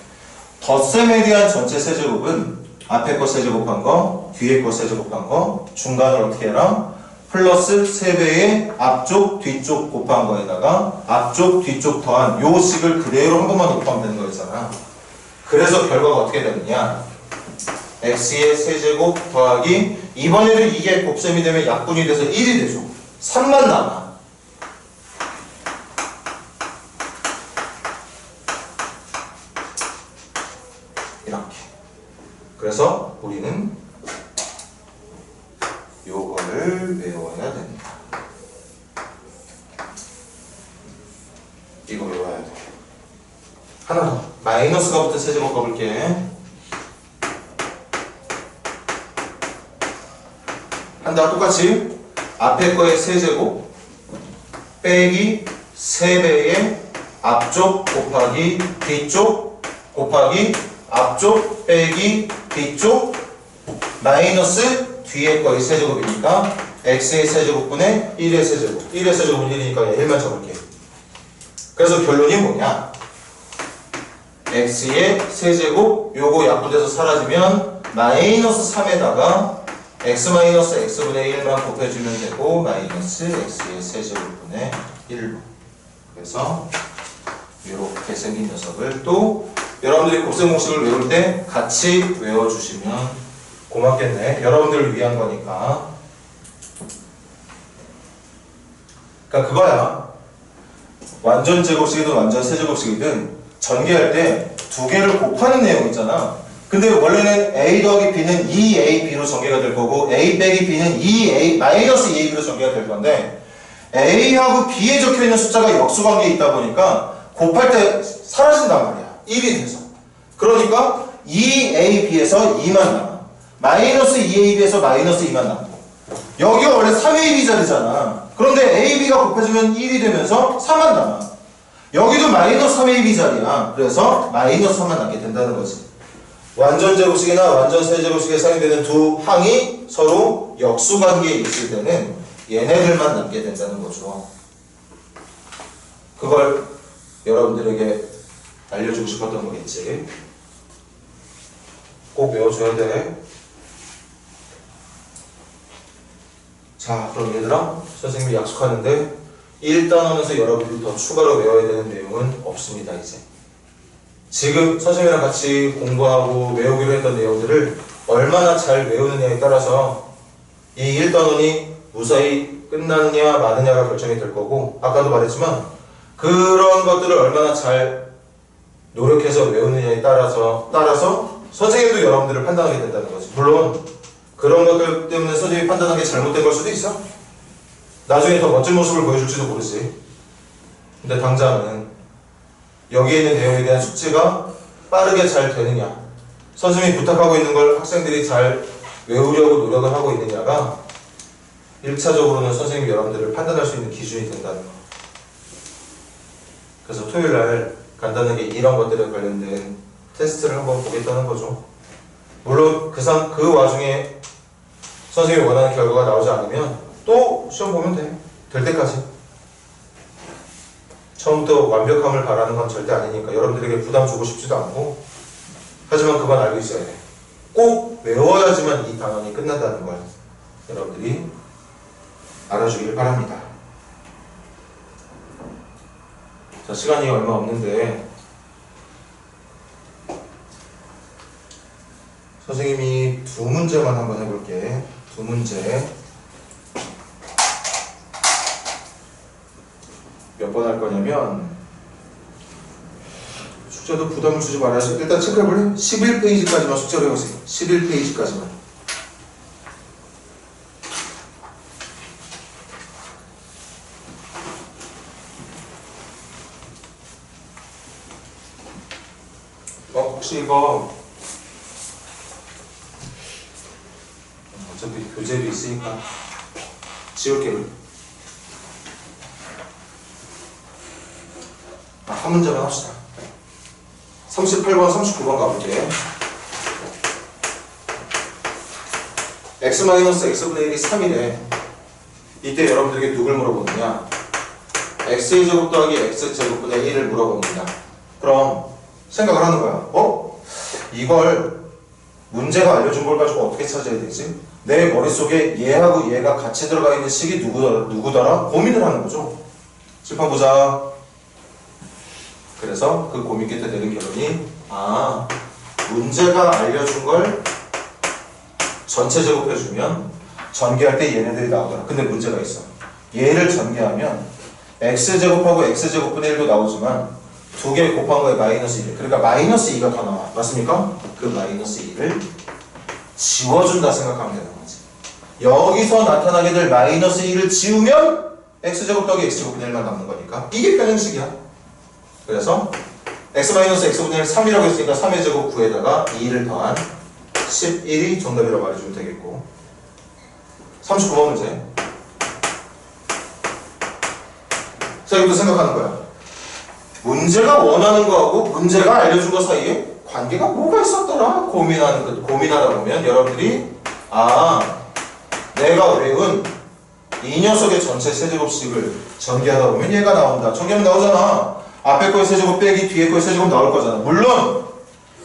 덧셈에 대한 전체 세제곱은 앞에 거 세제곱한 거, 뒤에 거 세제곱한 거, 중간을 어떻게 해라? 플러스 3배의 앞쪽, 뒤쪽 곱한 거에다가 앞쪽, 뒤쪽 더한 요 식을 그대로 한 번만 곱하면 되는 거였잖아. 그래서 결과가 어떻게 되느냐? x의 세제곱 더하기 이번에는 이게 곱셈이 되면 약분이 돼서 1이 되죠. 3만 남아. 이렇게. 그래서 우리는 요거를 외워야 된다. 이거 외워야 돼. 하나 더. 마이너스가 붙은 세제곱 가볼게. 한다 똑같이 앞에 거의 세제곱 빼기 3배의 앞쪽 곱하기 뒤쪽 곱하기 앞쪽 빼기 뒤쪽 마이너스 뒤에 거의 세제곱이니까 x의 세제곱분의 1의 세제곱 1의 세제곱은 1이니까 1만 적을게. 그래서 결론이 뭐냐, x의 세제곱 요거 약분돼서 사라지면 마이너스 3에다가 x-x분의 1만 곱해주면 되고 마이너스 x의 세제곱분의 1로. 그래서 이렇게 생긴 녀석을 또 여러분들이 곱셈 공식을 외울 때 같이 외워주시면 고맙겠네. 여러분들을 위한 거니까. 그러니까 그거야. 완전 제곱식이든 완전 세제곱식이든 전개할 때 두 개를 곱하는 내용 있잖아. 근데 원래는 a 더하기 b는 2ab로 전개가 될 거고 a 빼기 b는 2a 마이너스 2ab로 전개가 될 건데 a하고 b에 적혀있는 숫자가 역수관계에 있다 보니까 곱할 때 사라진단 말이야. 1이 돼서. 그러니까 2ab에서 2만 남아. 마이너스 2ab에서 마이너스 2만 남고. 여기가 원래 3ab 자리잖아. 그런데 ab가 곱해주면 1이 되면서 4만 남아. 여기도 마이너스 3ab 자리야. 그래서 마이너스 3만 남게 된다는 거지. 완전 제곱식이나 완전 세제곱식에 사용되는 두 항이 서로 역수관계에 있을 때는 얘네들만 남게 된다는 거죠. 그걸 여러분들에게 알려주고 싶었던 거겠지. 꼭 외워줘야 돼. 자, 그럼 얘들아, 선생님이 약속하는데 1단원에서 여러분들이 더 추가로 외워야 되는 내용은 없습니다. 이제 지금 선생님이랑 같이 공부하고 외우기로 했던 내용들을 얼마나 잘 외우느냐에 따라서 이 1단원이 무사히 끝나느냐 마느냐가 결정이 될 거고, 아까도 말했지만 그런 것들을 얼마나 잘 노력해서 외우느냐에 따라서 선생님도 여러분들을 판단하게 된다는 거지. 물론 그런 것들 때문에 선생님이 판단한 게 잘못된 걸 수도 있어. 나중에 더 멋진 모습을 보여줄지도 모르지. 근데 당장은 여기에 있는 내용에 대한 숙지가 빠르게 잘 되느냐, 선생님이 부탁하고 있는 걸 학생들이 잘 외우려고 노력을 하고 있느냐가 1차적으로는 선생님이 여러분들을 판단할 수 있는 기준이 된다는 거. 그래서 토요일날 간단하게 이런 것들에 관련된 테스트를 한번 보겠다는 거죠. 물론 그 와중에 선생님이 원하는 결과가 나오지 않으면 또 시험 보면 돼. 될 때까지. 처음부터 완벽함을 바라는 건 절대 아니니까 여러분들에게 부담 주고 싶지도 않고, 하지만 그건 알고 있어야 돼. 꼭 외워야지만 이 단원이 끝난다는 걸 여러분들이 알아주길 바랍니다. 자, 시간이 얼마 없는데 선생님이 두 문제만 한번 해볼게. 두 문제. 몇 번 할 거냐면, 숙제도 부담을 주지 말아야지. 일단 체크해볼래? 11페이지까지만 숙제를 해보세요. 11페이지까지만. 혹시 이거 어차피 교재도 있으니까 지울게. 한 문제만 합시다. 38번, 39번 가볼게. x-x분의 1이 3이래. 이때 여러분들에게 누굴 물어보느냐? x의 제곱 더하기 x제곱분의 1을 물어봅니다. 그럼 생각을 하는 거야. 이걸 문제가 알려준 걸 가지고 어떻게 찾아야 되지? 내 머릿속에 얘하고 얘가 같이 들어가 있는 식이 누구더라? 고민을 하는 거죠. 칠판 보자. 그래서 그 고민 끝에 내린 결론이, 문제가 알려준 걸 전체 제곱해주면 전개할 때 얘네들이 나오더라. 근데 문제가 있어. 얘를 전개하면 x제곱하고 x제곱분의 1도 나오지만 두 개 곱한 거에 마이너스 1. 그러니까 마이너스 2가 더 나와. 맞습니까? 그 마이너스 2를 지워준다 생각하면 되는 거지. 여기서 나타나게 될 마이너스 2를 지우면 x제곱 더하기 x제곱분의 1만 남는 거니까 이게 변형식이야. 그래서 x-x분의 1 3이라고 했으니까 3의 제곱 9에다가 2를 더한 11이 정답이라고 말해주면 되겠고, 39번 문제. 자, 이것도 생각하는 거야. 문제가 원하는 거하고 문제가 알려준 거 사이에 관계가 뭐가 있었더라? 고민하다 보면 여러분들이 내가 외운 이 녀석의 전체 세제곱식을 전개하다 보면 얘가 나온다. 전개하면 나오잖아. 앞에 거의 세제곱 빼기 뒤에 거의 세제곱 나올 거잖아. 물론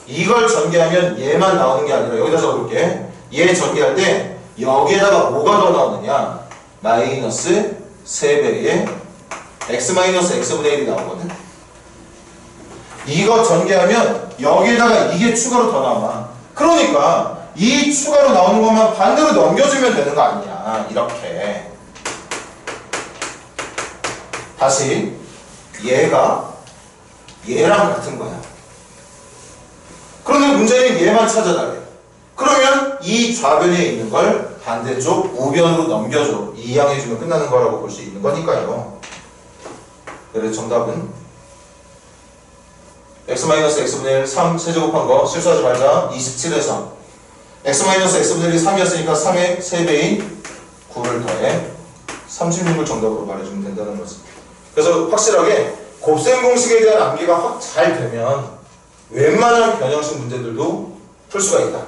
이걸 전개하면 얘만 나오는 게 아니라 여기다 적어볼게. 얘 전개할 때 여기에다가 뭐가 더 나오느냐? 마이너스 3배의 x-x분의 1이 나오거든. 이거 전개하면 여기에다가 이게 추가로 더 나와. 그러니까 이 추가로 나오는 것만 반대로 넘겨주면 되는 거 아니냐. 이렇게. 다시 얘가 얘랑 같은 거야. 그런데 문제는 얘만 찾아달래. 그러면 이 좌변에 있는 걸 반대쪽 우변으로 넘겨줘. 이항해주면 끝나는 거라고 볼 수 있는 거니까요. 그래서 정답은 x-x분의 1 3 세제곱한 거 실수하지 말자. 27에서 x-x분의 1이 3이었으니까 3의 3배인 9를 더해 36을 정답으로 말해주면 된다는 거지. 그래서 확실하게 곱셈 공식에 대한 암기가 확 잘 되면 웬만한 변형식 문제들도 풀 수가 있다.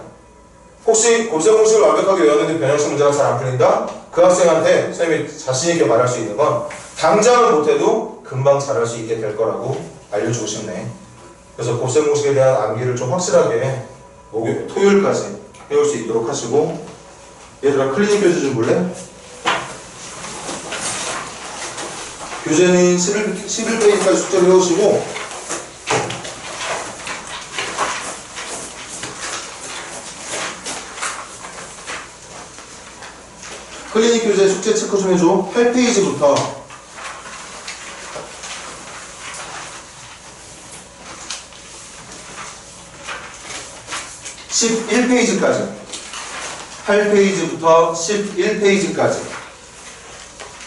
혹시 곱셈 공식을 완벽하게 외웠는데 변형식 문제가 잘 안 풀린다? 그 학생한테 선생님이 자신 있게 말할 수 있는 건 당장은 못해도 금방 잘할 수 있게 될 거라고 알려주고 싶네. 그래서 곱셈 공식에 대한 암기를 좀 확실하게 토요일까지 해올 수 있도록 하시고, 얘들아 클리닉 교재 좀 볼래? 교재는 11페이지까지 숙제를 해오시고 클리닉 교재 숙제 체크 좀 해줘. 8페이지부터 11페이지까지 8페이지부터 11페이지까지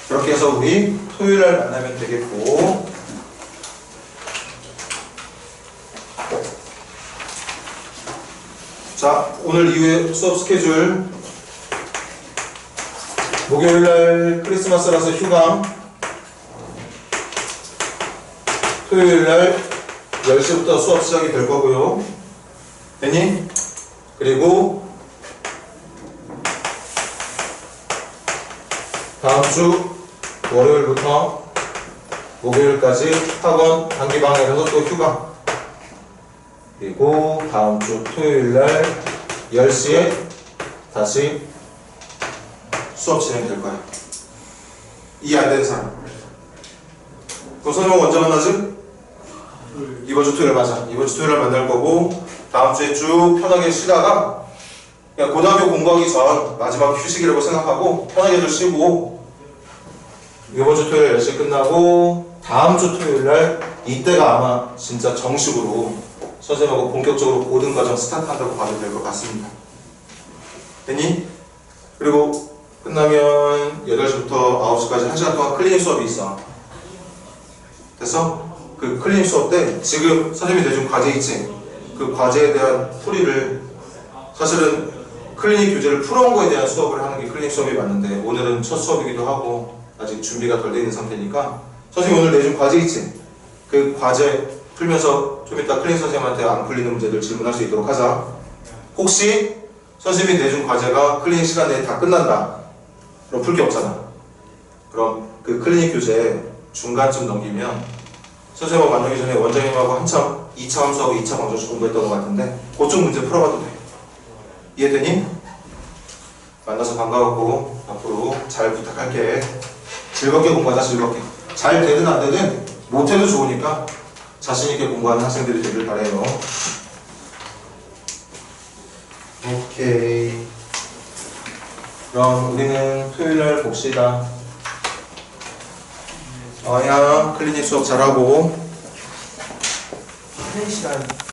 그렇게 해서 우리 토요일날 만나면 되겠고, 자, 오늘 이후에 수업 스케줄 목요일날 크리스마스라서 휴강, 토요일날 10시부터 수업 시작이 될 거고요. 됐니? 그리고 다음 주 월요일부터 목요일까지 학원 단기방학에서 또 휴가. 그리고 다음 주 토요일날 10시에 다시 수업 진행될 거야. 이해 안 되는 사람? 그럼 선생님 언제 만나지? 이번 주 토요일 맞아. 이번 주 토요일날 만날 거고, 다음 주에 쭉 편하게 쉬다가 그냥 고등학교 공부하기 전 마지막 휴식이라고 생각하고 편하게 좀 쉬고, 이번 주 토요일 10시 끝나고 다음 주 토요일날 이때가 아마 진짜 정식으로 선생님하고 본격적으로 고등과정 스타트한다고 봐도 될 것 같습니다. 됐니? 그리고 끝나면 8시부터 9시까지 1시간 동안 클리닉 수업이 있어. 됐어? 그 클리닉 수업 때 지금 선생님이 내준 과제 있지? 그 과제에 대한 풀이를, 사실은 클리닉 교재를 풀어온 거에 대한 수업을 하는 게 클리닉 수업이 맞는데 오늘은 첫 수업이기도 하고 아직 준비가 덜 돼 있는 상태니까 선생님 오늘 내준 과제 있지? 그 과제 풀면서 좀 이따 클리닉 선생님한테 안 풀리는 문제들 질문할 수 있도록 하자. 혹시 선생님이 내준 과제가 클리닉 시간 내에 다 끝난다, 그럼 풀 게 없잖아. 그럼 그 클리닉 교재 중간쯤 넘기면 선생님하고 만나기 전에 원장님하고 한참 2차 함수하고 2차 방정식 공부했던 것 같은데 그쪽 문제 풀어봐도 돼. 이해되니? 만나서 반가웠고 앞으로 잘 부탁할게. 즐겁게 공부하자. 즐겁게. 잘 되든 안 되든 못해도 좋으니까 자신있게 공부하는 학생들이 되길 바라요. 오케이. 그럼 우리는 토요일날 봅시다. 어야 클리닉 수업 잘하고. 1시간